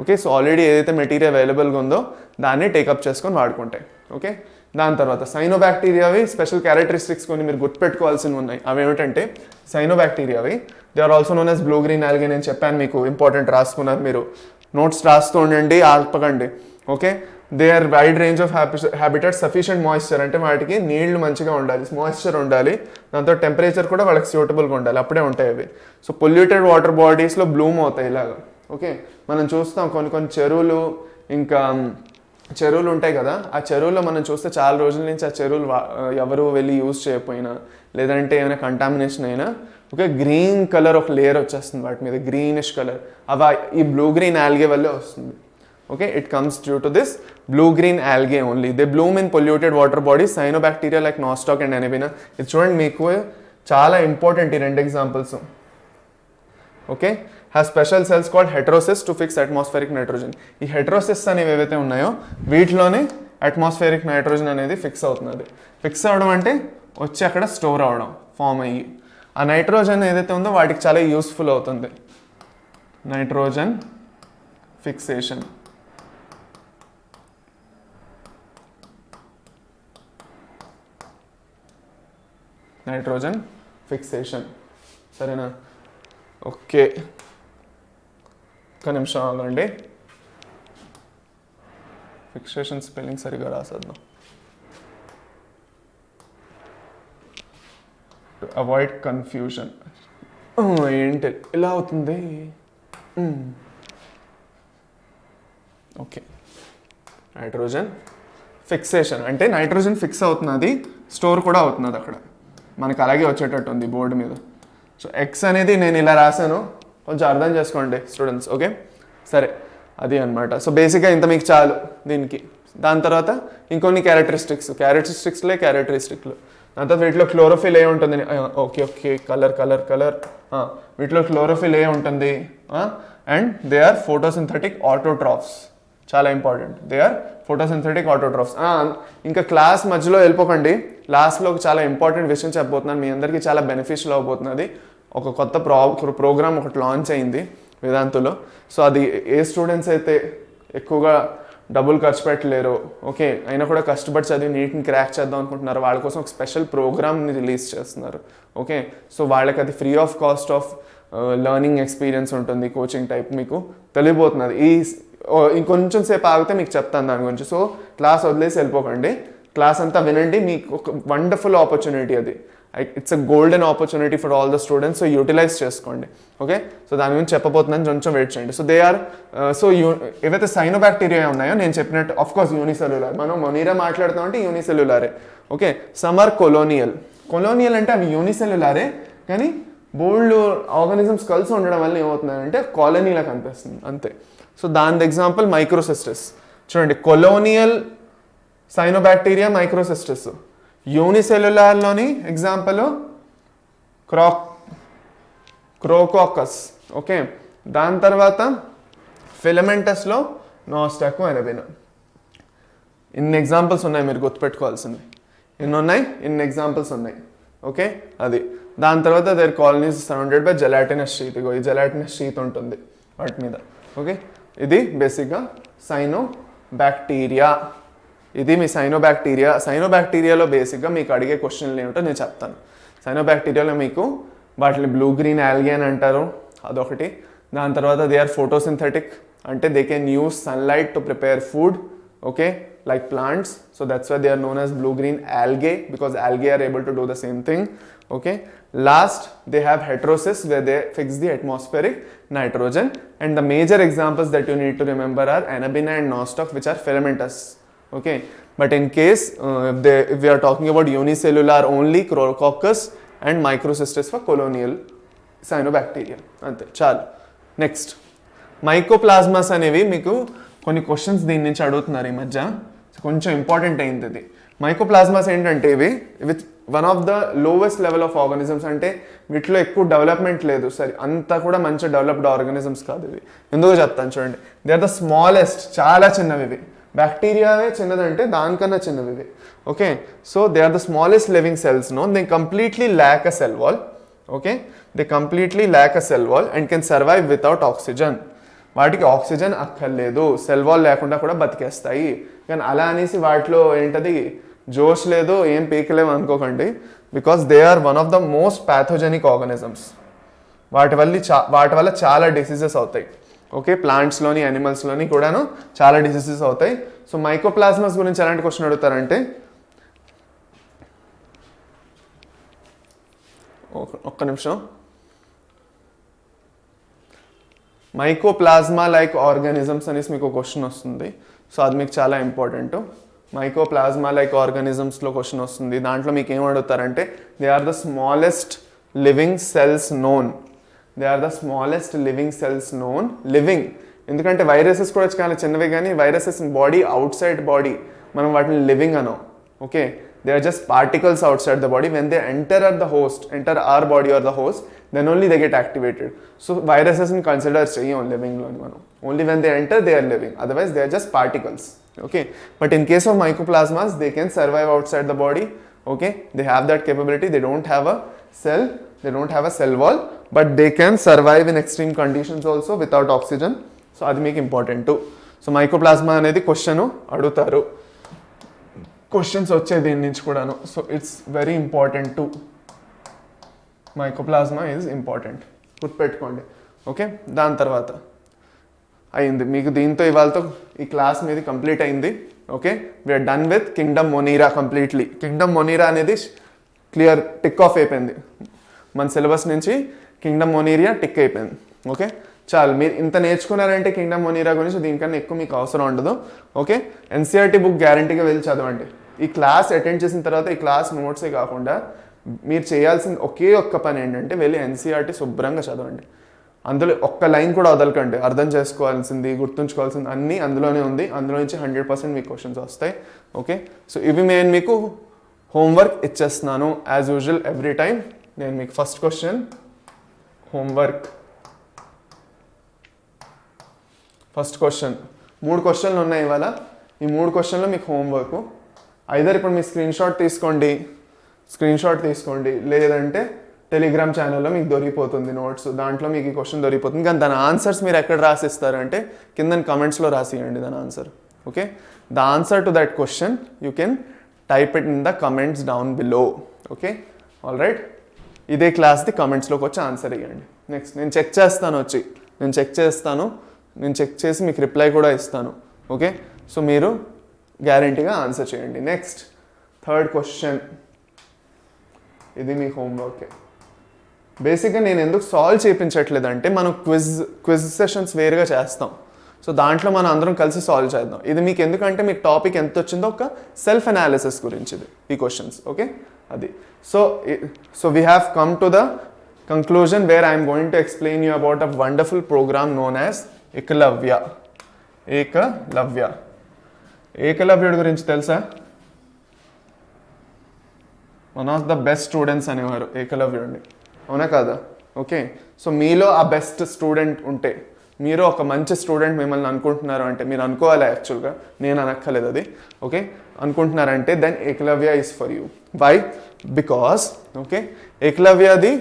ఓకే, సో ఆల్రెడీ ఏదైతే మెటీరియల్ అవైలబుల్గా ఉందో దాన్ని టేకప్ చేసుకొని వాడుకుంటాయి. ఓకే, దాని తర్వాత సైనోబాక్టీరియావి స్పెషల్ క్యారెక్టరిస్టిక్స్ కొన్ని మీరు గుర్తుపెట్టుకోవాల్సినవి ఉన్నాయి. అవి ఏమిటంటే సైనోబాక్టీరియావి they are also known as blue green algae. నేను చెప్పాను మీకు, ఇంపార్టెంట్ రాసుకున్నారు మీరు. నోట్స్ రాస్తూ ఉండండి, ఆల్పకండి. Okay, they are wide range of habitat, sufficient moisture. అంటే వాటికి నీళ్లు మంచిగా ఉండాలి, మాయిశ్చర్ ఉండాలి. దాంతో టెంపరేచర్ కూడా వాళ్ళకి సూటబుల్గా ఉండాలి, అప్పుడే ఉంటాయి అవి. సో పొల్యూటెడ్ వాటర్ బాడీస్లో బ్లూమ్ అవుతాయి ఇలాగా. ఓకే, మనం చూస్తాం కొన్ని చెరువులు, ఇంకా చెరువులు ఉంటాయి కదా, ఆ చెరువులో మనం చూస్తే చాలా రోజుల నుంచి ఆ చెరువులు ఎవరు వెళ్ళి యూజ్ చేయకపోయినా లేదంటే ఏమైనా కంటామినేషన్ అయినా ఓకే గ్రీన్ కలర్ ఒక లేయర్ వచ్చేస్తుంది వాటి మీద, గ్రీనిష్ కలర్. అవి ఈ బ్లూ గ్రీన్ ఆల్గే వల్లే వస్తుంది. Okay, it comes due to this blue green algae only. They bloom in polluted water bodies. Cyanobacteria like Nostoc and Anabaena. ఇది చూడండి, మీకు చాలా ఇంపార్టెంట్ ఈ రెండు examples. Okay, have special cells called heterocysts to fix atmospheric nitrogen. ఈ heterocysts అనేవి ఏవైతే ఉన్నాయో వీటిలోనే అట్మాస్ఫియరిక్ నైట్రోజన్ అనేది ఫిక్స్ అవుతుంది. ఫిక్స్ అవ్వడం అంటే వచ్చి అక్కడ స్టోర్ అవ్వడం, ఫామ్ అయ్యి. ఆ నైట్రోజన్ ఏదైతే ఉందో వాటికి చాలా యూస్ఫుల్ అవుతుంది. Nitrogen fixation. నైట్రోజన్ ఫిక్సేషన్, సరేనా? ఓకే, ఒక్క నిమిషం ఆగండి. ఫిక్సేషన్ స్పెల్లింగ్ సరిగా రాసేద్దాం. To avoid confusion. ఏంటి ఇలా అవుతుంది? ఓకే, నైట్రోజన్ ఫిక్సేషన్ అంటే నైట్రోజన్ ఫిక్స్ అవుతున్నది, స్టోర్ కూడా అవుతున్నది అక్కడ. మనకు అలాగే వచ్చేటట్టు ఉంది బోర్డు మీద. సో ఎక్స్ అనేది నేను ఇలా రాశాను, కొంచెం అర్థం చేసుకోండి స్టూడెంట్స్. ఓకే సరే, అది అనమాట. సో బేసిక్గా ఇంత మీకు చాలు దీనికి. దాని తర్వాత ఇంకొన్ని క్యారెక్టరిస్టిక్స్లు. దాని తర్వాత వీటిలో క్లోరోఫిల్ ఏ ఉంటుంది. Okay colour. వీటిలో క్లోరోఫిల్ ఏ ఉంటుంది. And they are photosynthetic autotrophs. చాలా important, they are photosynthetic autotrophs. ఇంకా క్లాస్ మధ్యలో వెళ్ళిపోకండి, లాస్ట్లో చాలా ఇంపార్టెంట్ విషయం చెప్పబోతున్నాను, మీ అందరికీ చాలా బెనిఫిషియల్ అవబోతున్నది. ఒక కొత్త ప్రోగ్రామ్ ఒకటి లాంచ్ అయింది వేదాంతులో. సో అది ఏ స్టూడెంట్స్ అయితే ఎక్కువగా డబ్బులు ఖర్చు పెట్టలేరు, ఓకే, అయినా కూడా కష్టపడి చదివి నీట్ని క్రాక్ చేద్దాం అనుకుంటున్నారు, వాళ్ళ కోసం ఒక స్పెషల్ ప్రోగ్రామ్ని రిలీజ్ చేస్తున్నారు. ఓకే, సో వాళ్ళకి అది free of cost of learning experience ఉంటుంది, కోచింగ్ టైప్ మీకు తెలియబోతున్నది. ఇంకొంచెం సేపు ఆగితే మీకు చెప్తాను దాని గురించి. సో క్లాస్ వదిలేసి వెళ్ళిపోకండి, క్లాస్ అంతా వినండి, మీకు ఒక వండర్ఫుల్ ఆపర్చునిటీ అది. It's a golden opportunity for all the students. So utilise చేసుకోండి. ఓకే, సో దాని గురించి చెప్పబోతున్నాను, కొంచెం వెయిట్ చేయండి. సో దే ఆర్ ఏవైతే సైనోబాక్టీరియా ఉన్నాయో నేను చెప్పినట్టు ఆఫ్ కోర్స్ యూనిసెల్యులార్, మనం మొనీరా మాట్లాడుతాం అంటే యూనిసెల్యులారే. ఓకే, సమ్ ఆర్ కొలోనియల్ అంటే అవి యూనిసెల్యులారే, కానీ బోల్డ్ ఆర్గానిజమ్స్ కలిసి ఉండడం వల్ల ఏమవుతుందంటే కాలనీలా కనిపిస్తుంది అంతే. సో దాని ఎగ్జాంపుల్ మైక్రోసిస్టస్. చూడండి, కొలోనియల్ సైనోబాక్టీరియా మైక్రోసిస్టస్. యూనిసెల్యులార్లోని ఎగ్జాంపుల్ క్రోకాకస్. ఓకే, దాని తర్వాత ఫిలమెంటస్లో నోస్టాకు ఎనబినా. ఇన్ని ఎగ్జాంపుల్స్ ఉన్నాయి మీరు గుర్తుపెట్టుకోవాల్సింది. ఇన్ని ఎగ్జాంపుల్స్ ఉన్నాయి. ఓకే, అది. దాని తర్వాత their colonies surrounded by gelatinous sheath. ఇగో ఈ జెలాటినస్ షీట్ ఉంటుంది వాటి మీద. ఓకే, ఇది బేసిక్గా సైనోబాక్టీరియా. ఇది మీ సైనోబాక్టీరియాలో బేసిక్గా మీకు అడిగే క్వశ్చన్లు ఏమిటో నేను చెప్తాను. సైనోబాక్టీరియాలో మీకు వాటిని బ్లూ గ్రీన్ ఆల్గే అని అంటారు, అదొకటి. దాని తర్వాత దే ఆర్ ఫోటోసింథెటిక్, అంటే they can use sunlight to prepare food. Okay, like plants, so that's why they are known as blue green algae, because algae are able to do the same thing. Okay, last they have heterosis, where they fix the atmospheric nitrogen, and the major examples that you need to remember are Anabina and Nostoc, which are filamentous. Okay, but in case if we are talking about unicellular only, Crococcus and Microcystis for colonial cyanobacteria. ante chalu. Next, mycoplasmas అనేవి మీకు కొన్ని questions దీని నుంచి అడుగుతున్నారు ఈ మధ్య, కొంచెం important అయింది ఇది. మైకోప్లాస్మాస్ ఏంటంటే ఇవి one of the lowest level of organisms, అంటే వీటిలో ఎక్కువ డెవలప్మెంట్ లేదు, సరే అంతా కూడా మంచి డెవలప్డ్ ఆర్గానిజమ్స్ కాదు ఇవి. ఎందుకో చెప్తాను చూడండి. దే ఆర్ ద స్మాలెస్ట్, చాలా చిన్నవి ఇవి. బ్యాక్టీరియావే చిన్నదంటే దానికన్నా చిన్నవి ఇవి. Okay, so they are the smallest living cells known. They completely lack a cell wall. Okay, they completely lack a cell wall and can survive without oxygen. వాటికి oxygen అక్కర్లేదు, cell wall లేకుండా కూడా బతికేస్తాయి. కానీ అలా అనేసి వాటిలో ఏంటది జోష్ లేదు, ఏం పీకలేము అనుకోకండి, because they are one of the most pathogenic organisms. వాటి వల్ల చాలా డిసీజెస్ అవుతాయి. ఓకే, ప్లాంట్స్లోని యానిమల్స్లోని కూడాను చాలా డిసీజెస్ అవుతాయి. సో మైకోప్లాస్మాస్ గురించి ఎలాంటి క్వశ్చన్ అడుగుతారంటే, ఒక్క నిమిషం, మైకోప్లాస్మా లైక్ ఆర్గానిజమ్స్ అనేసి మీకు క్వశ్చన్ వస్తుంది. సో అది మీకు చాలా ఇంపార్టెంట్. మైకోప్లాస్మా లైక్ ఆర్గానిజమ్స్లో క్వశ్చన్ వస్తుంది. దాంట్లో మీకు ఏం అడుగుతారంటే, they are the smallest living cells known. Living, ఎందుకంటే వైరసెస్ కూడా చాలా చిన్నవి, కానీ viruses body outside body మనం వాటిని లివింగ్ అనం. Okay, they are just particles outside the body. When they enter our body or the host, then only they get activated. So viruses in consider living. Only when they enter they are living, otherwise they are just particles. Okay, but in case of mycoplasmas, they can survive outside the body. Okay, they have that capability. They don't have a cell wall, but they can survive in extreme conditions also without oxygen. So అది మీకు important. So mycoplasma అనేది question అడుగుతారు, questions వచ్చాయి దీని నుంచి కూడాను. So it's very important to mycoplasma is important, గుర్తుపెట్టుకోండి. Okay, దాని తర్వాత అయింది మీకు దీంతో ఇవాళతో ఈ క్లాస్ మీది కంప్లీట్ అయింది. Okay, we're done with kingdom Monera completely. Kingdom Monera అనేది క్లియర్, టిక్ ఆఫ్ అయిపోయింది మన సిలబస్ నుంచి. కింగ్డమ్ మొనీరియా టిక్ అయిపోయింది. ఓకే, చాలు. మీరు ఇంత నేర్చుకున్నారంటే కింగ్డమ్ మొనీరా గురించి, దీనికన్నా ఎక్కువ మీకు అవసరం ఉండదు. ఓకే, ఎన్సీఆర్టీ బుక్ గ్యారంటీగా వెళ్ళి చదవండి. ఈ క్లాస్ అటెండ్ చేసిన తర్వాత ఈ క్లాస్ నోట్సే కాకుండా మీరు చేయాల్సిన ఒకే ఒక్క పని ఏంటంటే వెళ్ళి ఎన్సీఆర్టీ శుభ్రంగా చదవండి. అందులో ఒక్క లైన్ కూడా వదలకండి. అర్థం చేసుకోవాల్సింది, గుర్తుంచుకోవాల్సింది అన్నీ అందులోనే ఉంది. అందులో నుంచి 100% మీకు క్వశ్చన్స్ వస్తాయి. ఓకే, సో ఇవి నేను మీకు హోంవర్క్ ఇచ్చేస్తున్నాను యాజ్ యూజువల్ ఎవ్రీ టైం. నేను మీకు first question homework, first question 3 క్వశ్చన్లు ఉన్నాయి ఇవాళ. ఈ 3 క్వశ్చన్లో మీకు హోంవర్క్. ఐదర్ ఇప్పుడు మీ స్క్రీన్ షాట్ తీసుకోండి, లేదంటే టెలిగ్రామ్ ఛానల్లో మీకు దొరికిపోతుంది నోట్స్, దాంట్లో మీకు ఈ క్వశ్చన్ దొరికిపోతుంది. కానీ దాని ఆన్సర్స్ మీరు ఎక్కడ రాసిస్తారంటే కింద కమెంట్స్లో రాసియండి దాని answer. Okay, the answer to that question you can type it in the comments down below. Okay, all right. ఇదే క్లాస్ది కమెంట్స్లోకి వచ్చి ఆన్సర్ ఇవ్వండి. నెక్స్ట్ నేను చెక్ చేసి మీకు రిప్లై కూడా ఇస్తాను. ఓకే, సో మీరు గ్యారంటీగా ఆన్సర్ చేయండి. నెక్స్ట్ థర్డ్ క్వశ్చన్, ఇది మీ హోంవర్కే. బేసిక్గా నేను ఎందుకు సాల్వ్ చేయించట్లేదంటే మనం క్విజ్ సెషన్స్ వేరుగా చేస్తాం. సో దాంట్లో మనం అందరం కలిసి సాల్వ్ చేద్దాం. ఇది మీకు ఎందుకంటే మీకు టాపిక్ ఎంత వచ్చిందో ఒక సెల్ఫ్ అనాలిసిస్ గురించి ఈ క్వశ్చన్స్. ఓకే, అది. So we have come to the conclusion where I'm going to explain you about a wonderful program known as ఏకలవ్యుడి గురించి తెలుసా? One of the best students అనేవారు ఏకలవ్యుడిని, అవునా కాదా? ఓకే, సో మీలో ఆ బెస్ట్ స్టూడెంట్ ఉంటే, మీరు ఒక మంచి స్టూడెంట్ మిమ్మల్ని అనుకుంటున్నారు అంటే, మీరు అనుకోవాలి యాక్చువల్గా, నేను అనక్కలేదు అది. ఓకే, అనుకుంటున్నారంటే then Ekalavya is for you. Why? Because okay, ఏకలవ్యది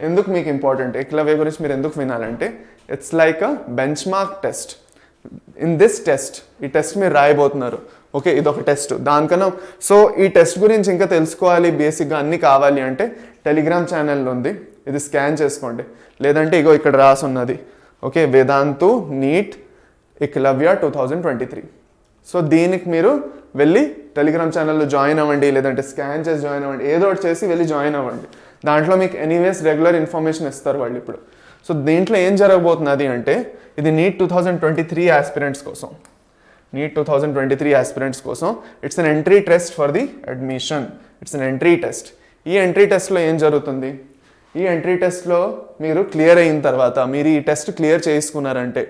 ఎందుకు మీకు ఇంపార్టెంట్, ఏకలవ్య గురించి మీరు ఎందుకు వినాలంటే it's like a benchmark test. In this test, ఈ టెస్ట్ మీరు రాయబోతున్నారు. ఓకే, ఇదొక టెస్ట్. దానికన్నా సో ఈ టెస్ట్ గురించి ఇంకా తెలుసుకోవాలి, బేసిక్గా అన్నీ కావాలి అంటే టెలిగ్రామ్ ఛానల్ ఉంది, ఇది స్కాన్ చేసుకోండి. లేదంటే ఇగో ఇక్కడ రాసి ఉన్నది. Okay, Vedantu NEET Eklavya 2023. So దీనికి మీరు వెళ్ళి టెలిగ్రామ్ ఛానల్లో జాయిన్ అవ్వండి, లేదంటే స్కాన్ చేసి జాయిన్ అవ్వండి, ఏదో ఒకటి చేసి వెళ్ళి జాయిన్ అవ్వండి. దాంట్లో మీకు ఎనీవేస్ రెగ్యులర్ ఇన్ఫర్మేషన్ ఇస్తారు వాళ్ళు ఇప్పుడు. సో దీంట్లో ఏం జరగబోతున్నది అంటే ఇది నీట్ 2023 ఆస్పిరెంట్స్ కోసం. It's an entry test for the admission. It's an entry test. ఈ ఎంట్రీ టెస్ట్లో ఏం జరుగుతుంది, ఈ ఎంట్రీ టెస్ట్లో మీరు క్లియర్ అయిన తర్వాత, మీరు ఈ టెస్ట్ క్లియర్ చేసుకున్నారంటే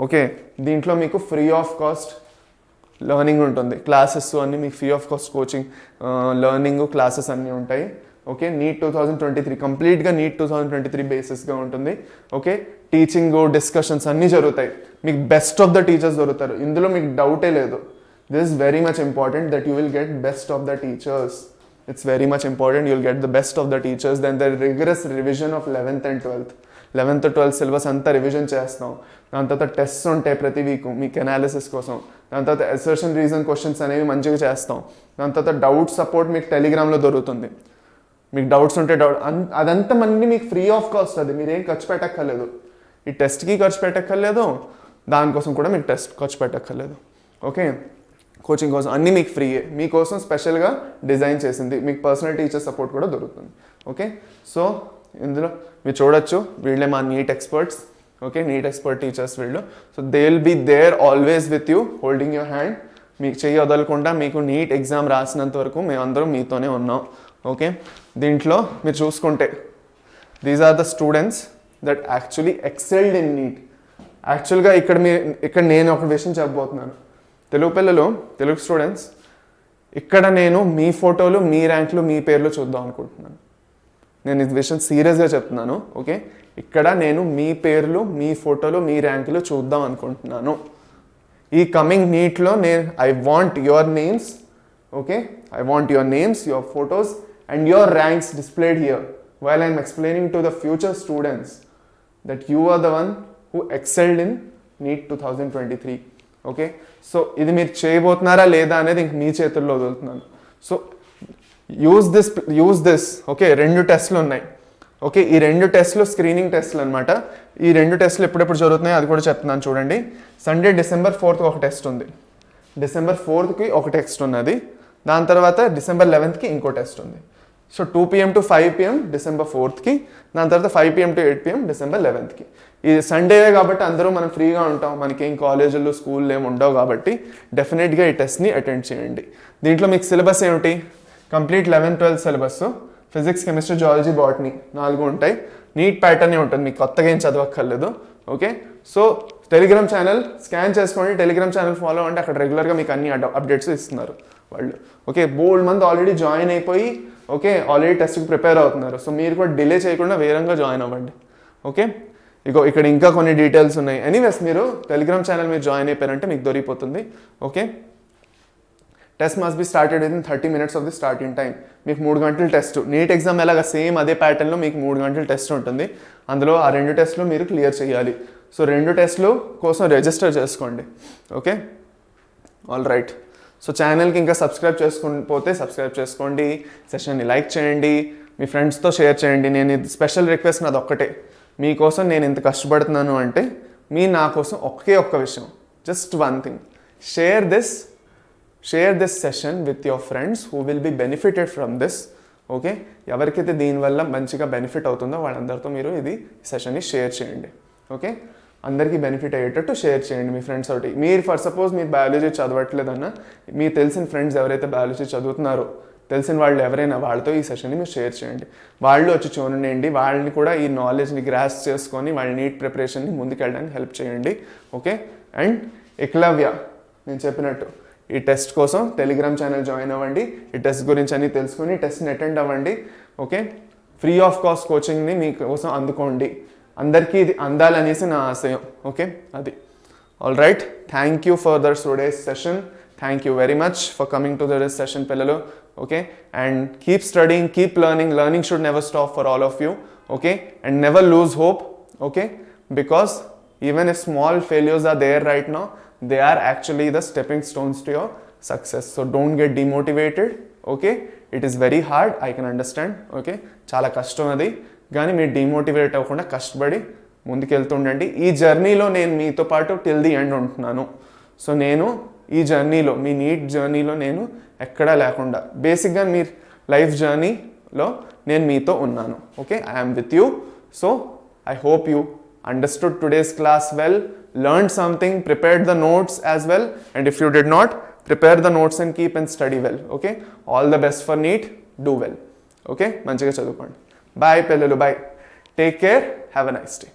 ఓకే, దీంట్లో మీకు ఫ్రీ ఆఫ్ కాస్ట్ లెర్నింగ్ ఉంటుంది. క్లాసెస్ అన్నీ మీకు free of cost coaching, learning classes అన్నీ ఉంటాయి. ఓకే, నీట్ 2023 కంప్లీట్గా నీట్ 2023 బేసిస్గా ఉంటుంది. ఓకే, టీచింగ్ డిస్కషన్స్ అన్నీ జరుగుతాయి. మీకు బెస్ట్ ఆఫ్ ద టీచర్స్ దొరుకుతారు, ఇందులో మీకు డౌటే లేదు. This is very much important that you will get best of the teachers. It's very much important. You'll get the best of the teachers. Then the rigorous revision of 11th and 12th. 11th to 12th syllabus అంతా revision చేస్తాం. దాని తర్వాత tests ఉంటాయి ప్రతి week మీకు analysis కోసం. దాని తర్వాత అసర్షన్ రీజన్ క్వశ్చన్స్ అనేవి మంచిగా చేస్తాం. దాని తర్వాత డౌట్ సపోర్ట్ మీకు టెలిగ్రామ్లో దొరుకుతుంది. మీకు డౌట్స్ ఉంటే అదంతా మళ్ళీ మీకు ఫ్రీ ఆఫ్ కాస్ట్. అది మీరేం ఖర్చు పెట్టక్కర్లేదు. ఈ టెస్ట్కి ఖర్చు పెట్టక్కర్లేదు, దానికోసం కూడా మీకు టెస్ట్ ఖర్చు పెట్టక్కర్లేదు. ఓకే, కోచింగ్ కోసం అన్నీ మీకు ఫ్రీయే. మీకోసం స్పెషల్గా డిజైన్ చేసింది. మీకు పర్సనల్ టీచర్ సపోర్ట్ కూడా దొరుకుతుంది. ఓకే, సో ఇందులో మీరు చూడొచ్చు, వీళ్ళే మా NEET experts. Okay, NEET expert teachers వీళ్ళు. So they will be there always with you, holding your hand. మీకు చెయ్యి వదలకుండా మీకు నీట్ ఎగ్జామ్ రాసినంత వరకు మేమందరం మీతోనే ఉన్నాం. ఓకే, దీంట్లో మీరు చూసుకుంటే these are the students that actually excelled in NEET. యాక్చువల్గా ఇక్కడ నేను ఒక విషయం చెప్పబోతున్నాను. తెలుగు పిల్లలు, తెలుగు స్టూడెంట్స్, ఇక్కడ నేను మీ ఫోటోలు, మీ ర్యాంకులు, మీ పేర్లు చూద్దాం అనుకుంటున్నాను. నేను ఈ విషయం సీరియస్గా చెప్తున్నాను. ఓకే, ఇక్కడ నేను మీ పేర్లు, మీ ఫోటోలు, మీ ర్యాంకులు చూద్దాం అనుకుంటున్నాను. ఈ కమింగ్ నీట్లో I want your names. Okay, I want your names, your photos and your ranks displayed here while I'm explaining to the future students that you are the one who excelled in NEET 2023. Okay, so ఇది మీరు చేయబోతున్నారా లేదా అనేది ఇంక మీ చేతుల్లో వదులుతున్నాను. So use this. Okay, 2 టెస్ట్లు ఉన్నాయి. ఓకే, ఈ 2 టెస్ట్లు స్క్రీనింగ్ టెస్ట్లు అనమాట. ఈ 2 టెస్ట్లు ఎప్పుడెప్పుడు జరుగుతున్నాయో అది కూడా చెప్తున్నాను చూడండి. సండే December 4th ఒక టెస్ట్ ఉంది, December 4th ఒక టెస్ట్ ఉన్నది. దాని తర్వాత December 11th ఇంకో టెస్ట్ ఉంది. So 2 PM to 5 PM December 4th, దాని తర్వాత 5 PM to 8 PM December 11th. ఇది సండే కాబట్టి అందరూ మనం ఫ్రీగా ఉంటాం, మనకేం కాలేజీలు స్కూళ్ళు ఏమి ఉండవు కాబట్టి డెఫినెట్గా ఈ టెస్ట్ని అటెండ్ చేయండి. దీంట్లో మీకు సిలబస్ ఏమిటి, complete 11th, 12th syllabus. Physics, chemistry, zoology, botany 4 ఉంటాయి. నీట్ ప్యాటర్నే ఉంటుంది, మీకు కొత్తగా ఏం చదవక్కర్లేదు. Okay, so Telegram channel scan చేసుకోండి, టెలిగ్రామ్ ఛానల్ ఫాలో అంటే అక్కడ రెగ్యులర్గా మీకు అన్ని అప్డేట్స్ ఇస్తున్నారు వాళ్ళు. ఓకే, బోల్డ్ మంది ఆల్రెడీ జాయిన్ అయిపోయి ఓకే ఆల్రెడీ టెస్ట్కి ప్రిపేర్ అవుతున్నారు. సో మీరు కూడా డిలే చేయకుండా వేరంగా జాయిన్ అవ్వండి. ఓకే, ఇగో ఇక్కడ ఇంకా కొన్ని డీటెయిల్స్ ఉన్నాయి. ఎనీవేస్ మీరు టెలిగ్రామ్ ఛానల్ మీరు జాయిన్ అయిపోయారంటే మీకు దొరికిపోతుంది. Okay, test must be started with 30 minutes of the starting time. మీకు 3 గంటల టెస్ట్, నీట్ ఎగ్జామ్ ఎలాగా సేమ్ అదే ప్యాటర్న్లో మీకు 3 గంటల టెస్ట్ ఉంటుంది. అందులో ఆ 2 టెస్ట్లు మీరు క్లియర్ చేయాలి. సో 2 టెస్ట్లు కోసం రిజిస్టర్ చేసుకోండి. Okay, all right. సో ఛానల్కి ఇంకా సబ్స్క్రైబ్ చేసుకోకపోతే సబ్స్క్రైబ్ చేసుకోండి, సెషన్ని లైక్ చేయండి, మీ ఫ్రెండ్స్తో షేర్ చేయండి. నేను ఇది స్పెషల్ రిక్వెస్ట్ నాది ఒక్కటే, మీకోసం నేను ఇంత కష్టపడుతున్నాను అంటే మీ నా కోసం ఒక్క విషయం, just one thing, share this session with your friends who will be benefited from this. Okay, ఎవరికైతే దీనివల్ల మంచిగా బెనిఫిట్ అవుతుందో వాళ్ళందరితో మీరు ఇది సెషన్ని షేర్ చేయండి. ఓకే, అందరికీ బెనిఫిట్ అయ్యేటట్టు షేర్ చేయండి మీ ఫ్రెండ్స్ తోటి. మీరు ఫర్ సపోజ్ మీరు బయాలజీ చదవట్లేదన్నా మీకు తెలిసిన ఫ్రెండ్స్ ఎవరైతే బయాలజీ చదువుతున్నారో తెలిసిన వాళ్ళు ఎవరైనా వాళ్ళతో ఈ సెషన్ని మీరు షేర్ చేయండి. వాళ్ళు వచ్చి చూడండి, వాళ్ళని కూడా ఈ నాలెడ్జ్ని గ్రాస్ చేసుకొని వాళ్ళ నీట్ ప్రిపరేషన్ని ముందుకెళ్ళడానికి హెల్ప్ చేయండి. ఓకే, అండ్ ఏకలవ్య నేను చెప్పినట్టు ఈ టెస్ట్ కోసం టెలిగ్రామ్ ఛానల్ జాయిన్ అవ్వండి, ఈ టెస్ట్ గురించి అన్నీ తెలుసుకొని టెస్ట్ని అటెండ్ అవ్వండి. ఓకే, ఫ్రీ ఆఫ్ కాస్ట్ కోచింగ్ని మీకోసం అందుకోండి. అందరికీ ఇది అందాలనేసి నా ఆశయం. ఓకే, అది all right. Thank you for today's session. Thank you very much for coming to this session పిల్లలు. Okay, and keep studying, keep learning should never stop for all of you. Okay, and never lose hope. Okay, because even if small failures are there right now, they are actually the stepping stones to your success. So don't get demotivated. Okay, it is very hard, I can understand. Okay, చాలా కష్టం అది, కానీ మీరు demotivate అవ్వకుండా కష్టపడి ముందుకెళ్తుండండి. ఈ జర్నీలో నేను మీతో పాటు టిల్ ది ఎండ్ ఉంటున్నాను. సో నేను ఈ జర్నీలో, మీ నీట్ జర్నీలో నేను ఎక్కడా లేకుండా బేసిక్గా మీ లైఫ్ జర్నీలో నేను మీతో ఉన్నాను. Okay, I am with you. So I hope you understood today's class well, learned something, prepared the notes as well, and if you did not, prepare the notes and keep and study well. Okay, all the best for NEET, do well. Okay, manchiga chadukondi. Bye pillalu, bye, take care, have a nice day.